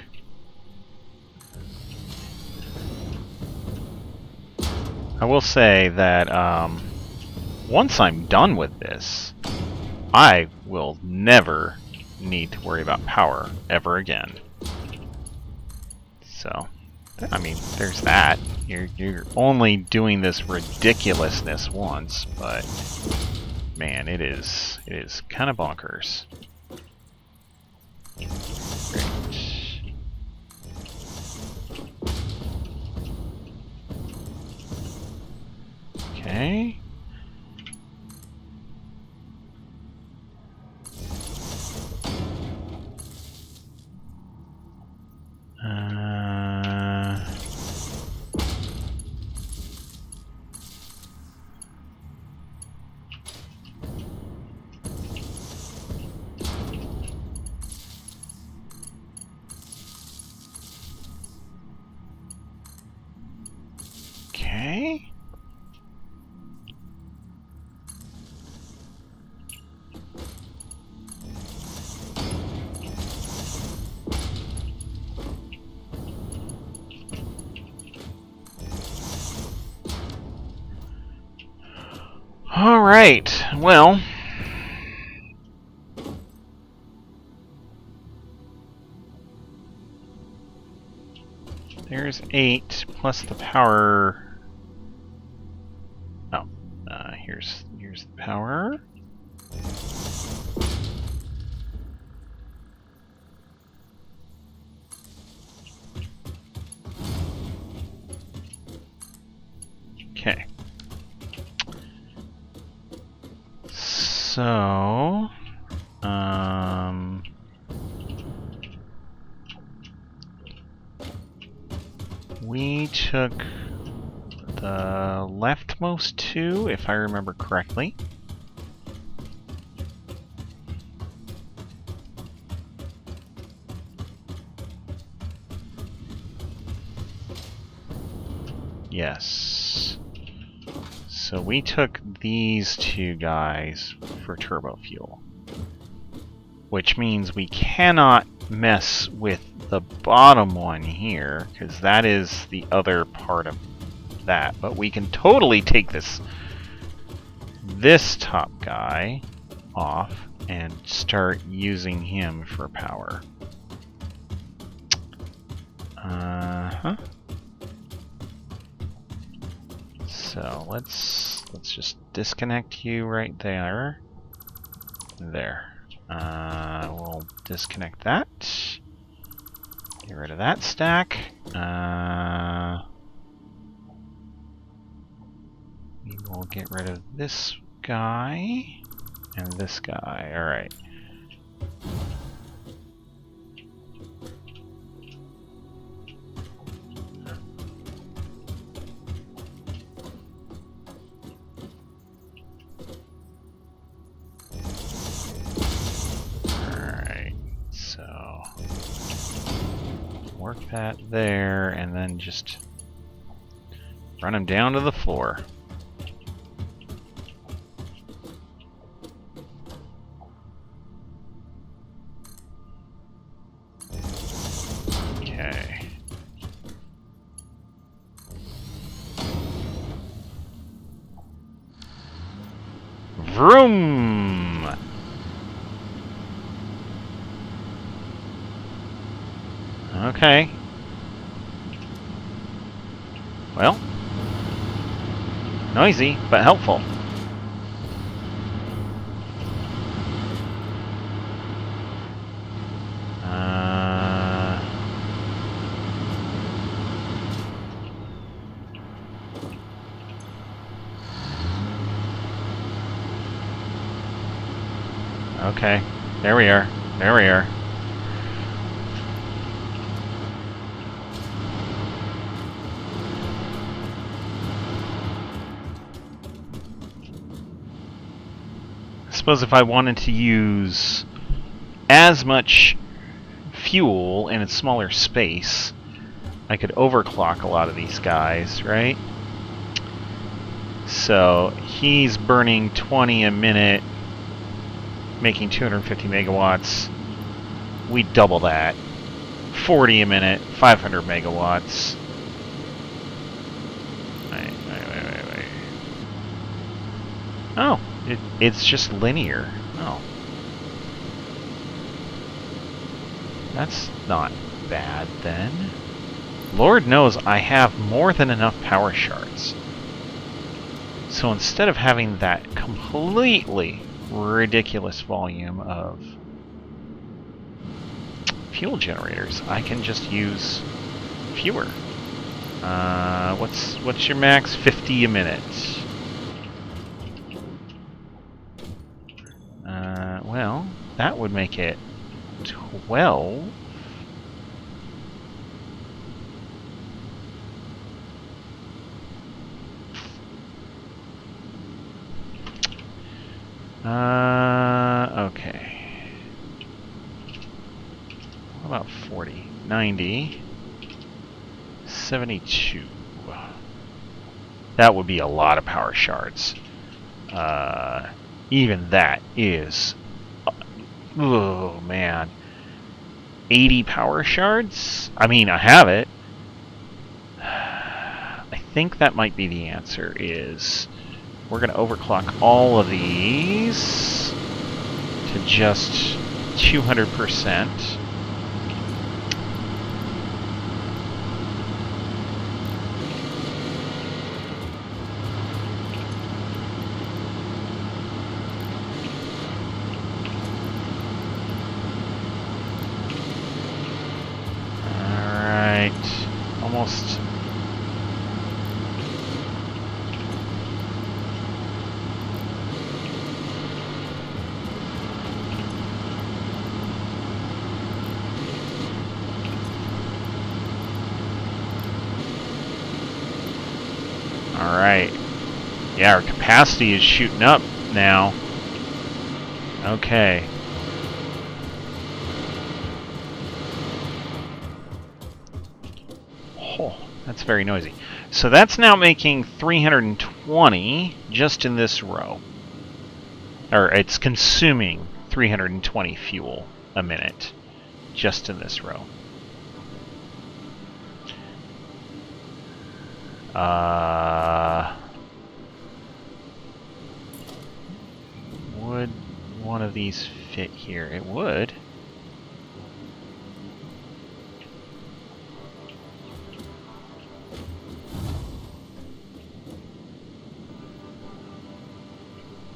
I will say that once I'm done with this, I will never need to worry about power ever again. So, I mean, there's that. You're only doing this ridiculousness once, but man, it is kind of bonkers. Great. Okay. Alright, well. There's 8 plus the power. Oh, here's the power. Okay. So, we took the leftmost 2, if I remember correctly. Yes. So we took these 2 guys for turbo fuel. Which means we cannot mess with the bottom one here, because that is the other part of that. But we can totally take this top guy off and start using him for power. So let's just disconnect you right there. There. We'll disconnect that. Get rid of that stack. We will get rid of this guy and this guy. Alright. Work that there, and then just run him down to the floor. Okay. Vroom! Okay. Well. Noisy, but helpful. Okay. There we are. There we are. I suppose if I wanted to use as much fuel in a smaller space, I could overclock a lot of these guys, right? So he's burning 20 a minute, making 250 megawatts. We double that. 40 a minute, 500 megawatts. Wait. Oh, it's just linear. Oh. That's not bad then. Lord knows I have more than enough power shards. So instead of having that completely ridiculous volume of fuel generators, I can just use fewer. What's your max? 50 a minute. Well, that would make it 12. Okay. What about 40? 90. 72. That would be a lot of power shards. Even that is... oh, man. 80 power shards? I mean, I have it. I think that might be the answer, is we're going to overclock all of these to just 200%. Almost. All right. Yeah, our capacity is shooting up now. Okay. Oh, that's very noisy. So that's now making 320 just in this row. Or it's consuming 320 fuel a minute just in this row. Would one of these fit here? It would.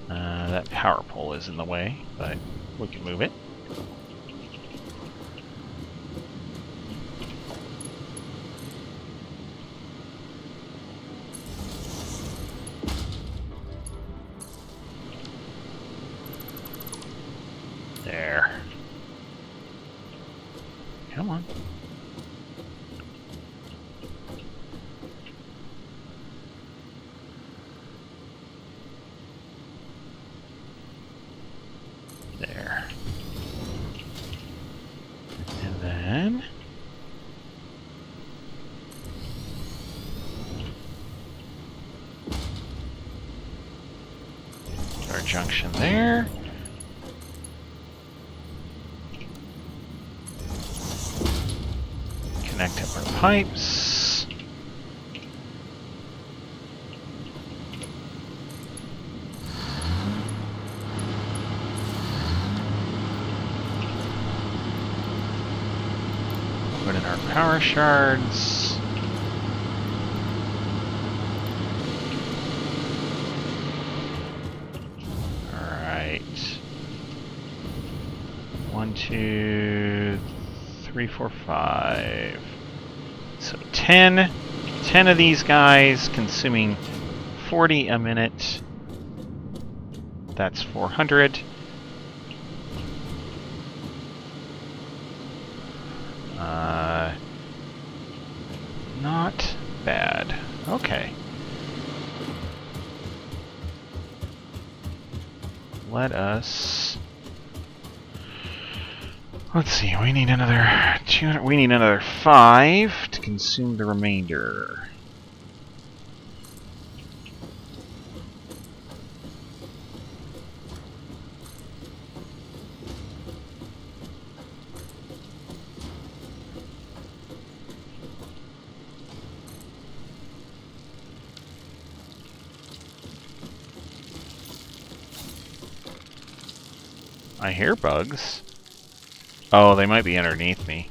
That power pole is in the way, but we can move it. There. Come on. There. And then our junction there. Connect up our pipes. Put in our power shards. Alright. 1, 2, 3, 4, 5. So 10 of these guys consuming 40 a minute. That's 400. Not bad. Okay. Let us. Let's see. We need another 200. We need another 5 to consume the remainder. I hear bugs. Oh, they might be underneath me.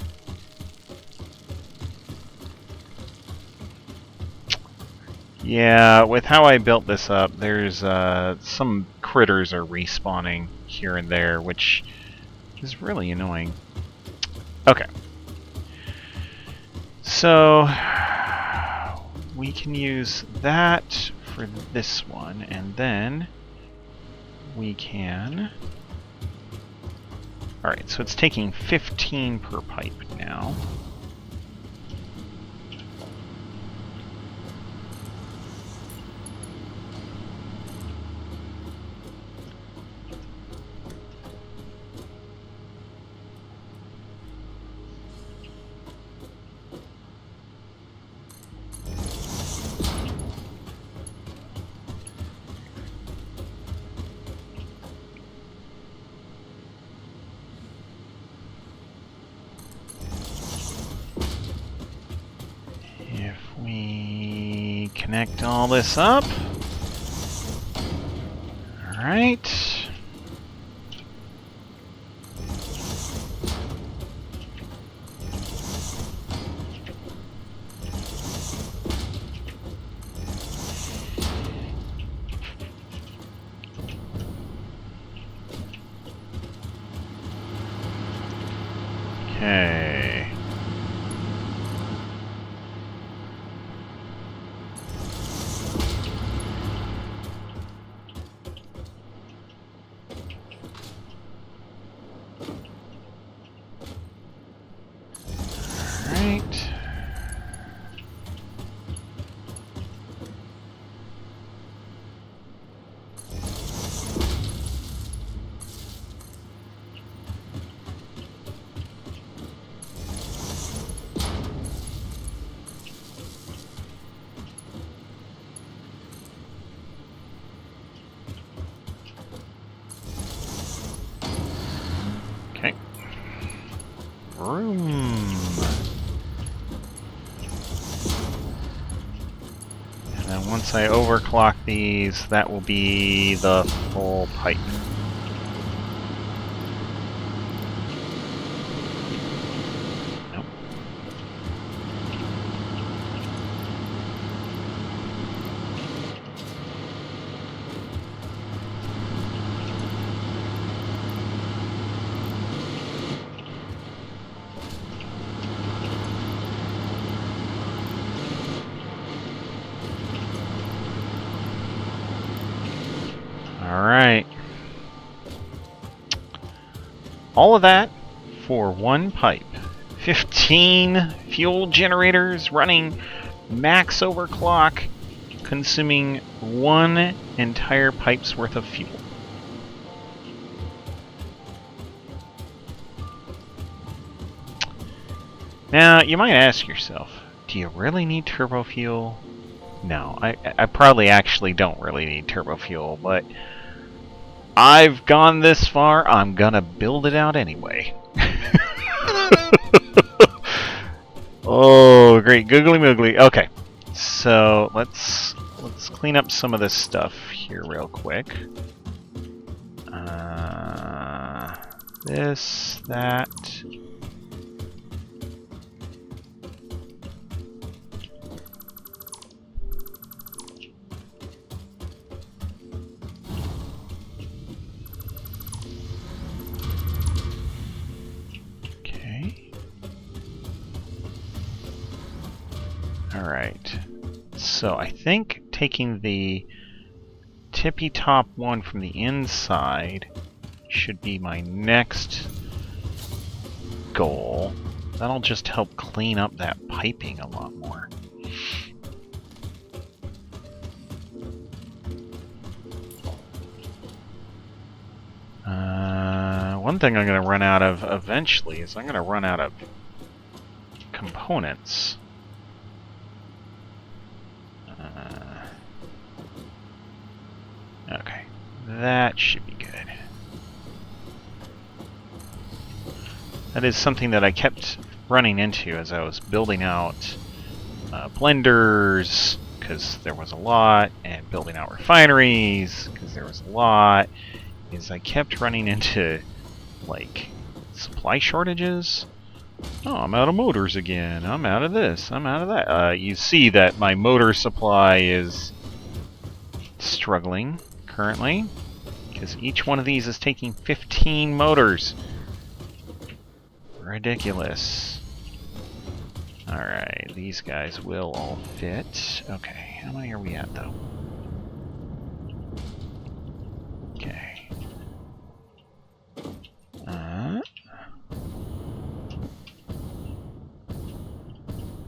Yeah, with how I built this up, there's some critters are respawning here and there, which is really annoying. Okay. So we can use that for this one, and then we can... Alright, so it's taking 15 per pipe now. Connect all this up. Alright. Okay. Alright. Okay. Room. And then once I overclock these, that will be the full pipe. Nope. Alright. All of that for one pipe. 15 fuel generators running max overclock, consuming one entire pipe's worth of fuel. Now, you might ask yourself, do you really need turbo fuel? No, I probably actually don't really need turbo fuel, but I've gone this far, I'm gonna build it out anyway. Oh, great. Googly moogly. Okay. So, let's clean up some of this stuff here real quick. This, that. Alright, so I think taking the tippy top one from the inside should be my next goal. That'll just help clean up that piping a lot more. One thing I'm going to run out of eventually is I'm going to run out of components. Okay, that should be good. That is something that I kept running into as I was building out blenders, because there was a lot, and building out refineries, because there was a lot, is I kept running into, like, supply shortages. Oh, I'm out of motors again. I'm out of this. I'm out of that. You see that my motor supply is struggling currently, because each one of these is taking 15 motors. Ridiculous. Alright, these guys will all fit. Okay, how many are we at, though? Okay.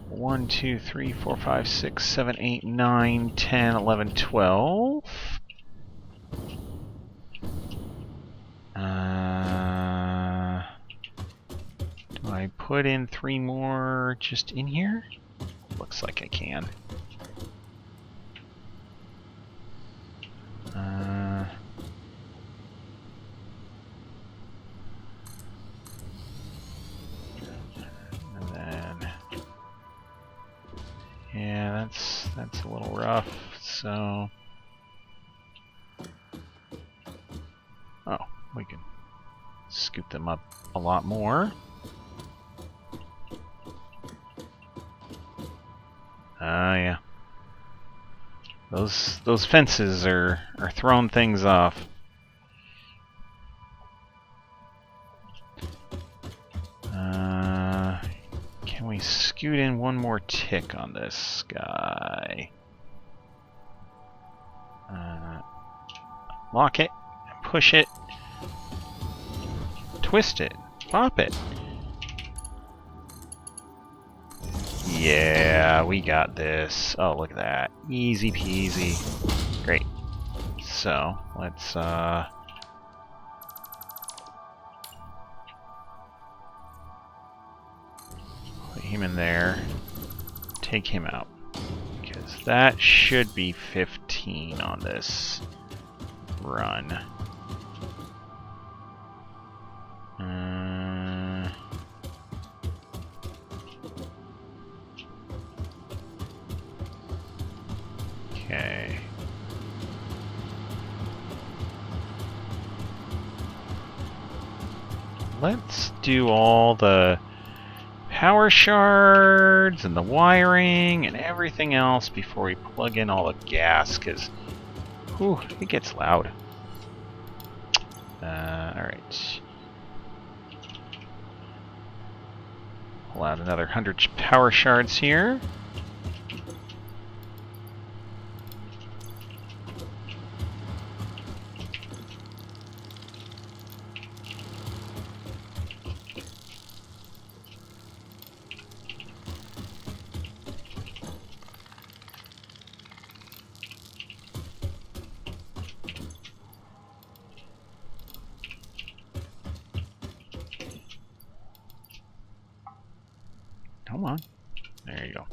1, 2, 3, 4, 5, 6, 7, 8, 9, 10, 11, 12. Do I put in 3 more just in here? Looks like I can. And then, yeah, that's a little rough. So Oh, we can scoop them up a lot more. Yeah. Those fences are throwing things off. Can we scoot in one more tick on this guy? Lock it, push it, twist it, pop it. Yeah, we got this. Oh, look at that. Easy peasy. Great. So, let's, put him in there. Take him out. Because that should be 15 on this run. Okay. Let's do all the power shards and the wiring and everything else before we plug in all the gas, because it gets loud. Alright. Pull out another 100 power shards here. Come on. There you go.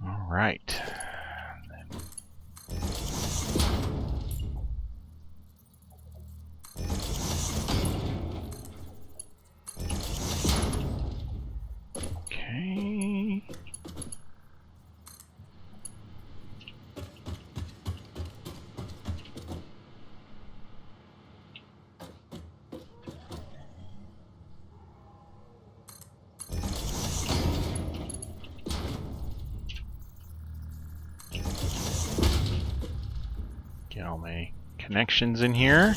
All right. Okay. Get all my connections in here.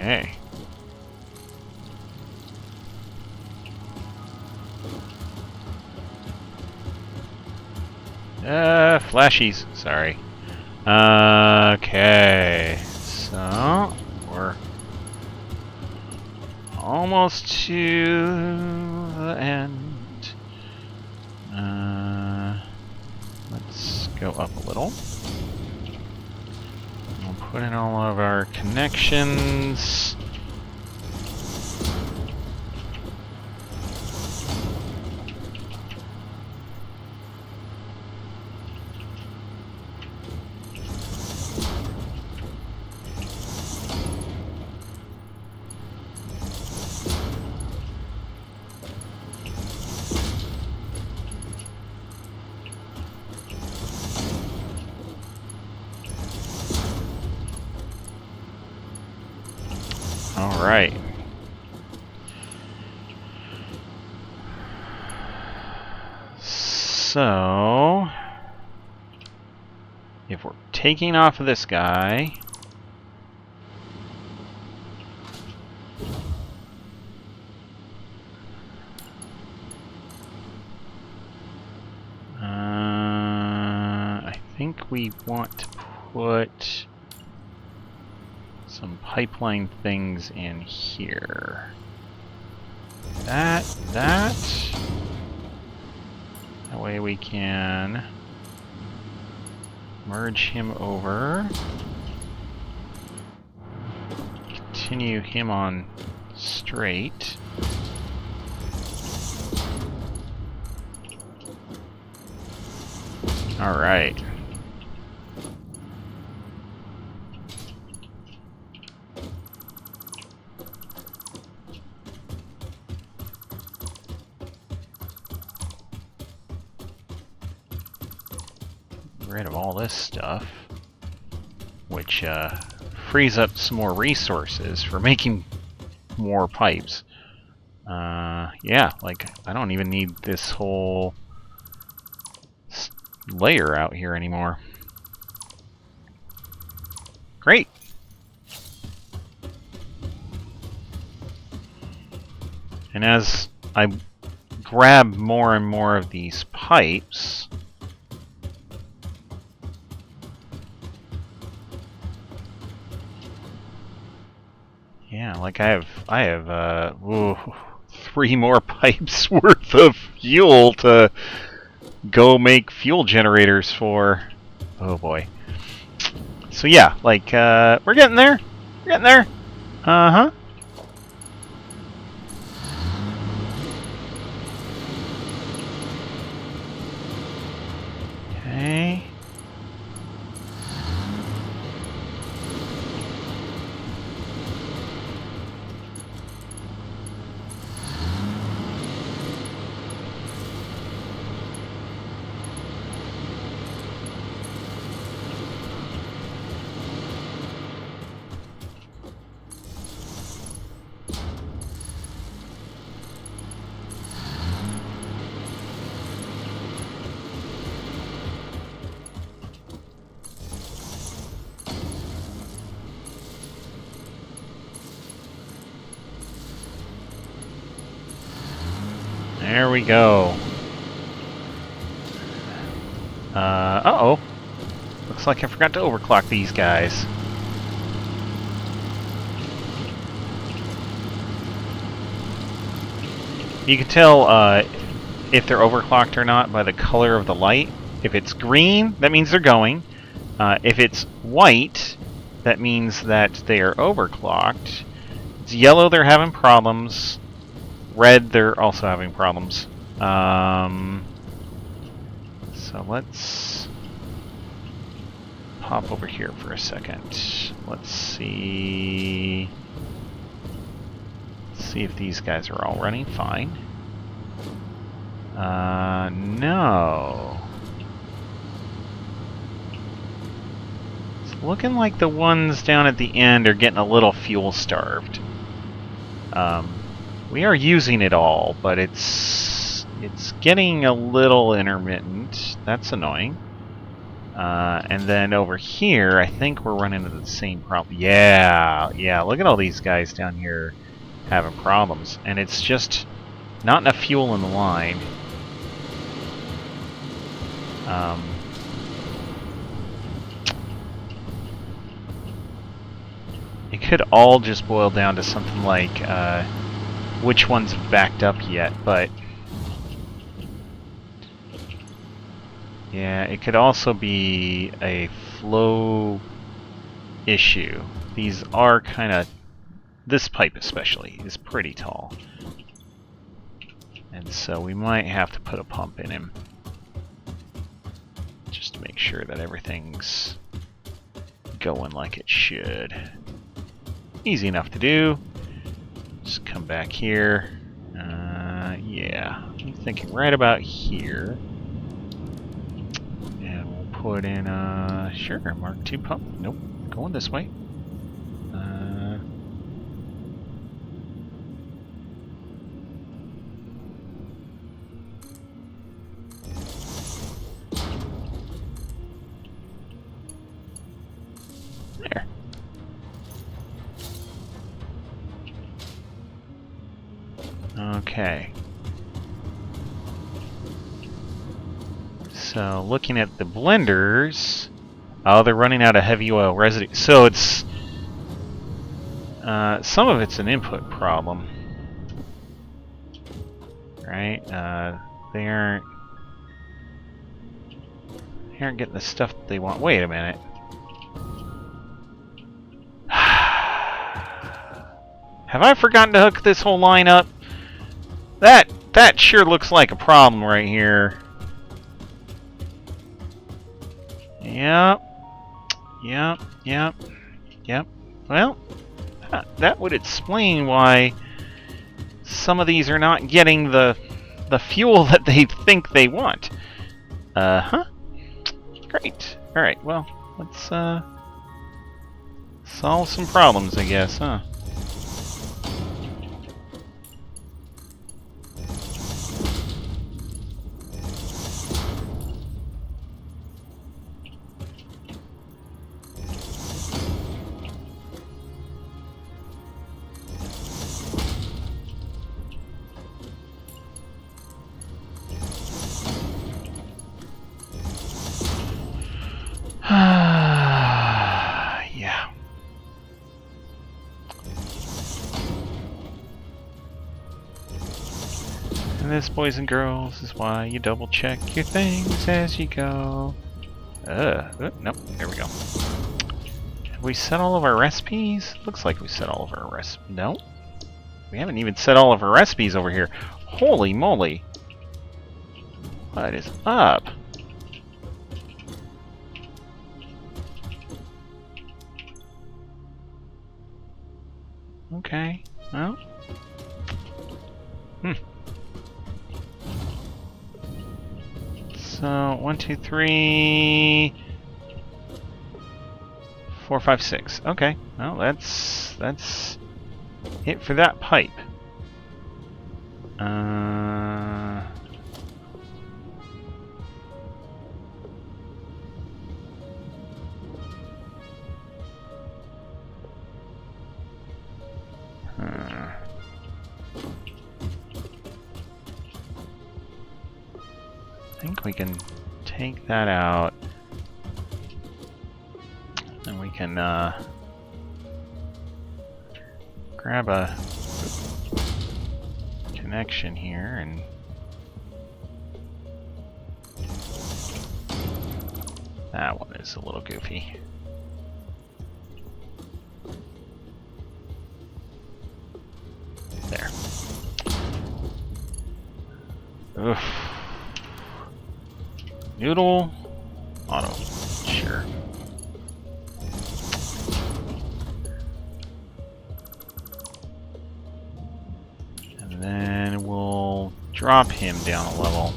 Okay. Flashies. Sorry. Okay. So, we're almost to the end. Let's go up a little. We'll put in all of our connections. All right. So, if we're taking off of this guy, think we want to put some pipeline things in here. That. That way we can merge him over. Continue him on straight. All right. Rid of all this stuff, which frees up some more resources for making more pipes. Yeah, like I don't even need this whole layer out here anymore. Great. And as I grab more and more of these pipes, yeah, like I have ooh, 3 more pipes worth of fuel to go make fuel generators for. Oh boy. So yeah, like we're getting there. We're getting there. Uh-huh. Okay. There we go. Uh-oh. Looks like I forgot to overclock these guys. You can tell if they're overclocked or not by the color of the light. If it's green, that means they're going. If it's white, that means that they are overclocked. It's yellow, they're having problems. Red, they're also having problems. So let's pop over here for a second. Let's see. See if these guys are all running fine. No. It's looking like the ones down at the end are getting a little fuel starved. We are using it all, but it's getting a little intermittent. That's annoying. And then over here, I think we're running into the same problem. Yeah, look at all these guys down here having problems. And it's just not enough fuel in the line. It could all just boil down to something like which ones have backed up yet, but yeah, it could also be a flow issue. These are kind of, this pipe especially is pretty tall, and so we might have to put a pump in him just to make sure that everything's going like it should. Easy enough to do. Just come back here. Yeah, I'm thinking right about here. And we'll put in sure, Mark II pump. Nope, going this way. There. Okay. So, looking at the blenders... Oh, they're running out of heavy oil residue. So it's... some of it's an input problem. Right? They aren't getting the stuff that they want. Wait a minute. Have I forgotten to hook this whole line up? That sure looks like a problem right here. Yep. Well, that would explain why some of these are not getting the fuel that they think they want. Great. Alright, well, let's solve some problems, I guess, huh? Yeah. And this, boys and girls, is why you double check your things as you go. Nope, there we go. Have we set all of our recipes? Looks like we set all of our recipes. No. We haven't even set all of our recipes over here. Holy moly. What is up? Okay, well. So, 1, 2, 3, 4, 5, 6. Okay, well, that's it for that pipe. I think we can take that out, and we can grab a connection here, and that one is a little goofy. There. Oof. Noodle, auto, sure. And then we'll drop him down a level.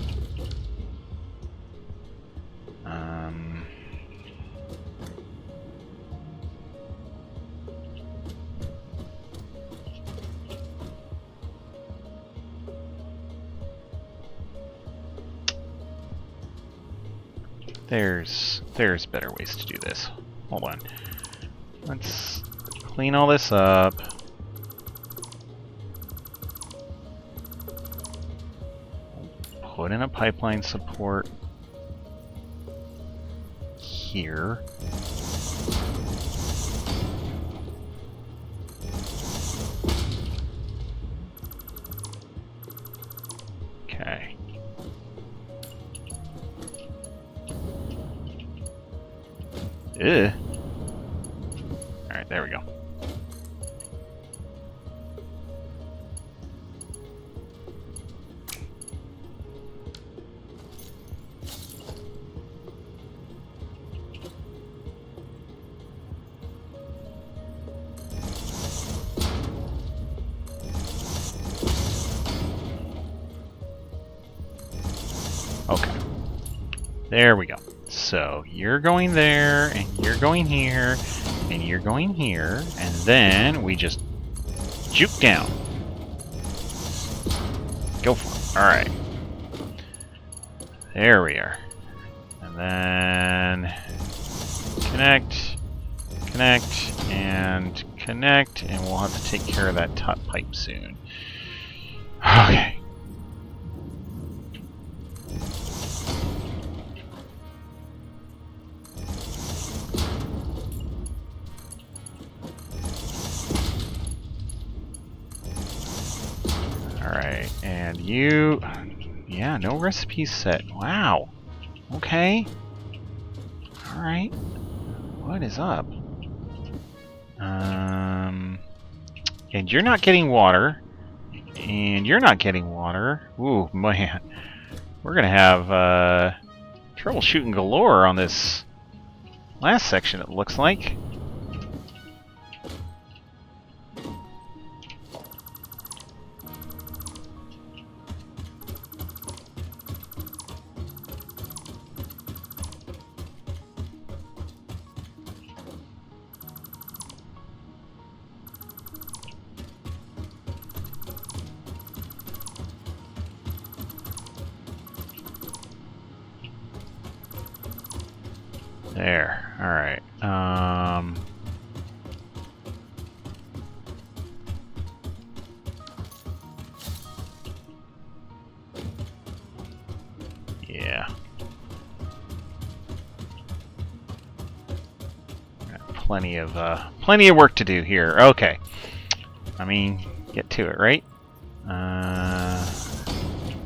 There's better ways to do this. Hold on. Let's clean all this up. Put in a pipeline support here. Okay. Ugh. Alright, there we go. Okay. There we go. So, you're going there, and you're going here, and you're going here, and then we just juke down. Go for it. Alright. There we are. And then connect, and connect, and we'll have to take care of that top pipe soon. Okay. And you... Yeah, no recipe set. Wow. Okay. Alright. What is up? And you're not getting water. And you're not getting water. Ooh, man. We're gonna have troubleshooting galore on this last section, it looks like. There. Alright. Yeah. Got plenty of work to do here. Okay. I mean, get to it, right?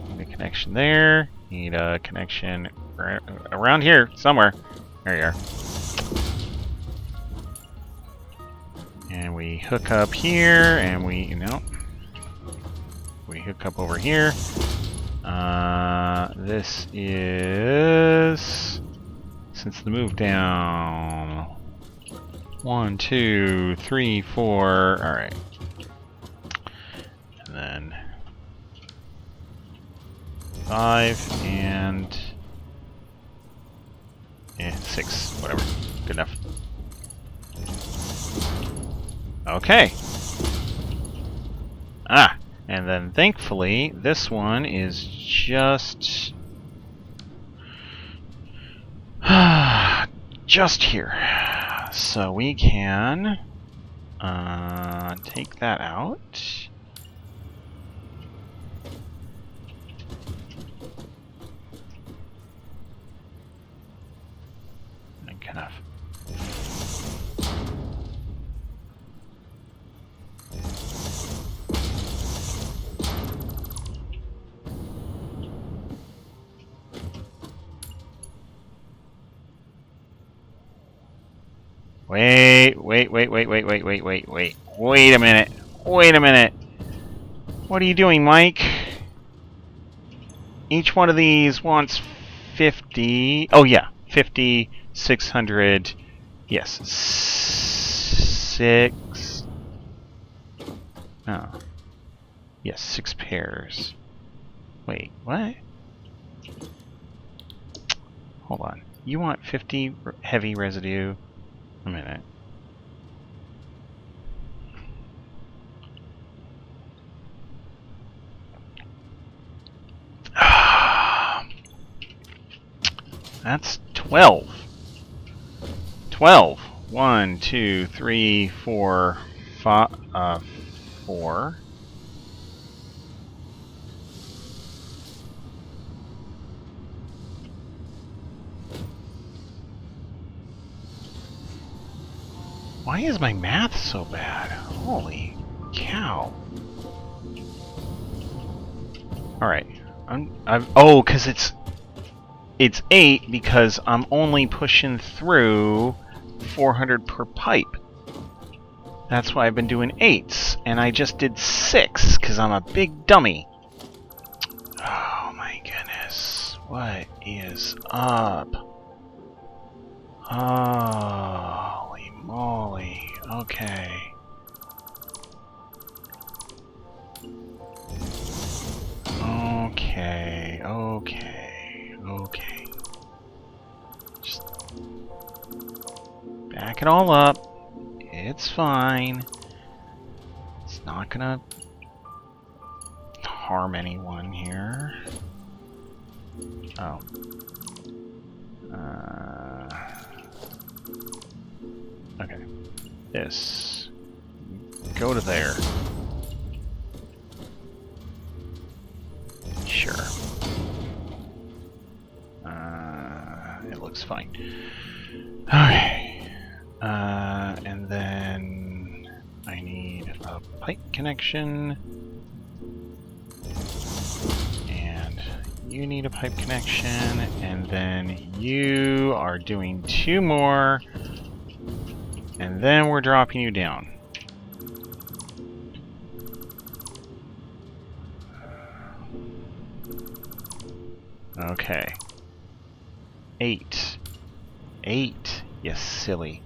Need a connection there. Need a connection around here somewhere. There you are. And we hook up here, and we hook up over here. This is, since the move down, 1, 2, 3, 4. All right, and then 5 and 6, whatever. Good enough. Okay. And then thankfully this one is just just here, so we can take that out. And kind of Wait a minute. Wait a minute. What are you doing, Mike? Each one of these wants 50. Oh, yeah. 50, 600. Yes. 6. Oh. Yes, 6 pairs. Wait, what? Hold on. You want 50 heavy residue? A minute. That's 12. 12. 1, 2, 3, 4, 5, 4. Why is my math so bad? Holy cow. Alright. Oh, because it's 8 because I'm only pushing through 400 per pipe. That's why I've been doing 8s, and I just did 6 because I'm a big dummy. Oh my goodness. What is up? Holy moly. Okay. Okay. Just back it all up. It's fine. It's not gonna harm anyone here. Oh. Okay. This. Go to there. Sure. It looks fine. Okay. And then I need a pipe connection. you need a pipe connection, and then you are doing 2 more, and then we're dropping you down. Okay. 8. 8. You silly.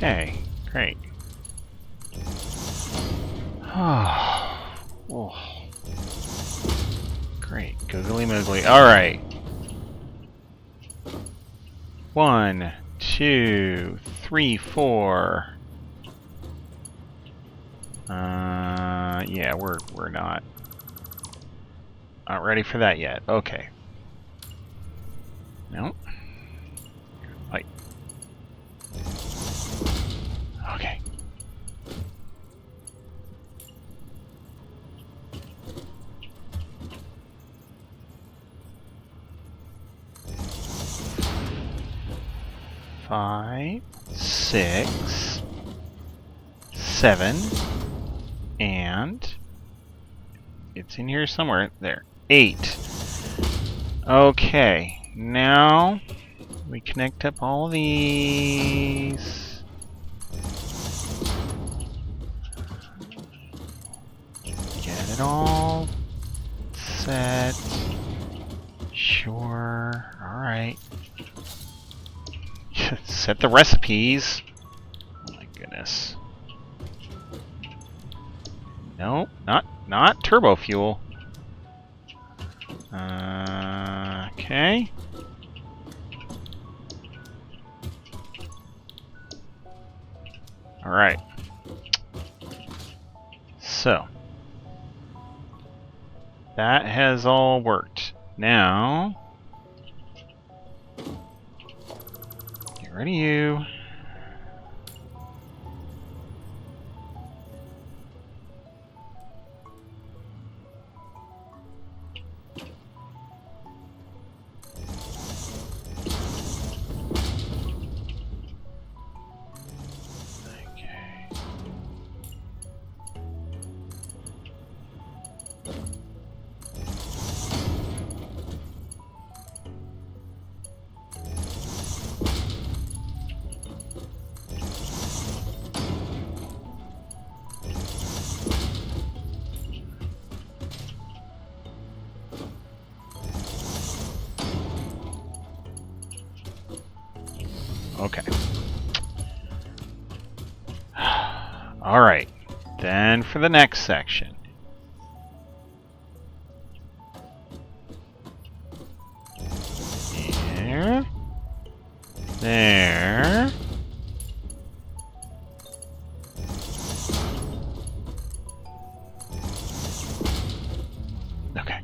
Okay, great. Oh, great, googly moogly. Alright. 1, 2, 3, 4. Yeah, we're not ready for that yet. Okay. Nope. Right. Okay. Five, 6, 7, and it's in here somewhere. There. 8. Okay. Now we connect up all of these. Get it all set. Sure. Alright. Set the recipes. Oh my goodness. Nope, not turbo fuel. Okay. Alright. So. That has all worked. Now. Get rid of you. Okay. Alright. Then for the next section. There. There. Okay.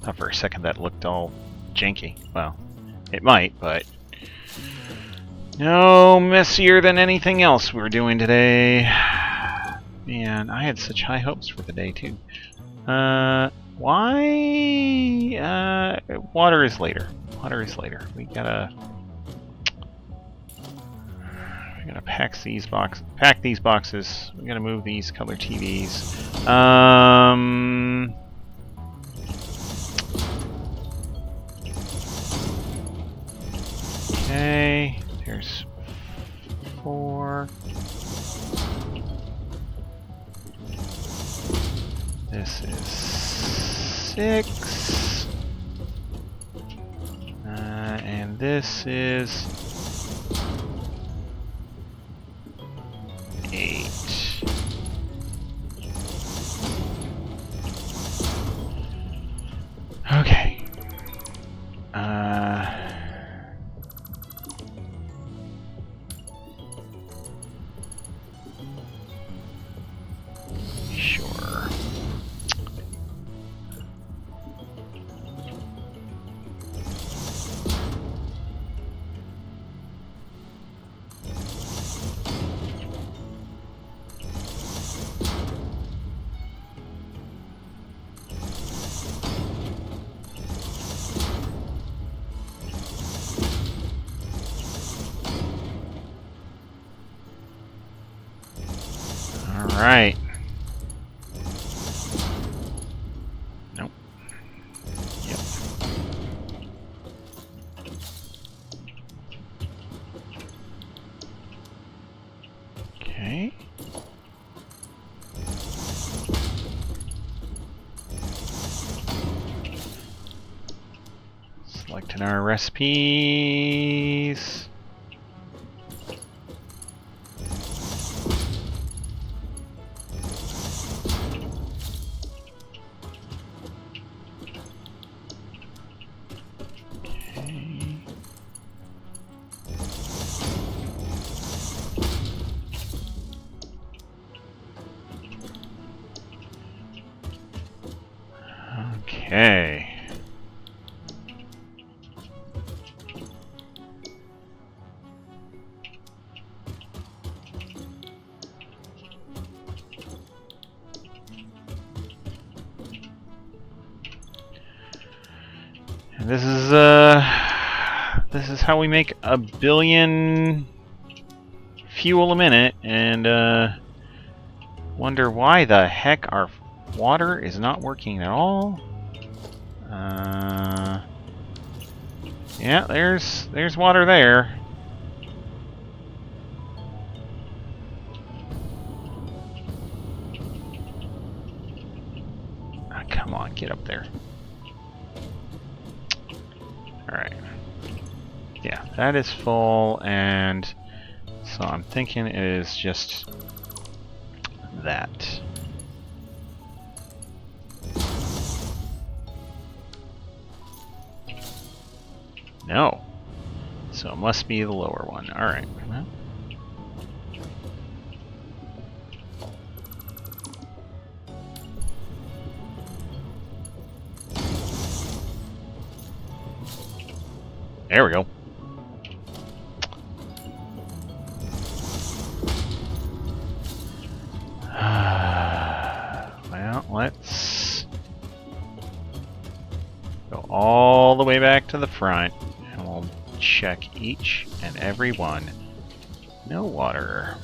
Thought for a second that looked all janky. Well, it might, but no messier than anything else we're doing today. Man, I had such high hopes for the day, too. Why? Water is later. Water is later. We gotta pack these boxes. We gotta move these color TVs. Okay. There's 4. This is 6. And this is 8. Okay. Sure. Alright. Nope. Yep. Okay. Selecting our recipes. Okay. And this is how we make 1 billion fuel a minute, and wonder why the heck our water is not working at all. Yeah, there's water there. Ah, come on, get up there. Alright. Yeah, that is full, and so I'm thinking it is just that. No. So it must be the lower one. Alright. Well. There we go. Well, let's go all the way back to the front, and we'll check each and every one. No water.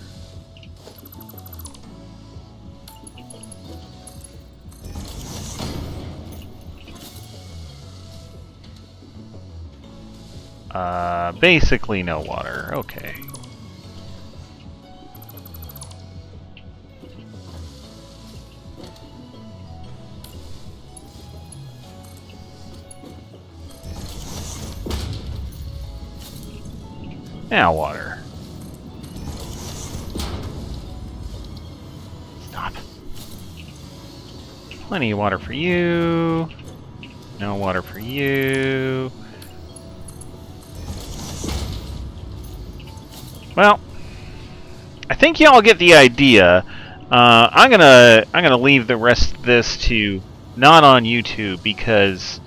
Basically no water. Okay. Now water. Stop. Plenty of water for you. No water for you. Well, I think y'all get the idea. I'm gonna leave the rest of this to not on YouTube because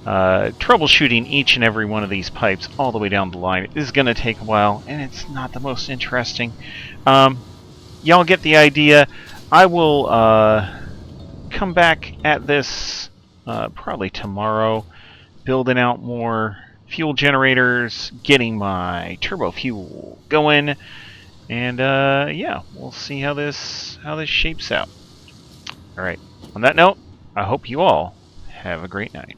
troubleshooting each and every one of these pipes all the way down the line is gonna take a while, and it's not the most interesting. Y'all get the idea. I will come back at this probably tomorrow, building out more fuel generators, getting my turbo fuel going, and yeah, we'll see how this shapes out. All right. On that note, I hope you all have a great night.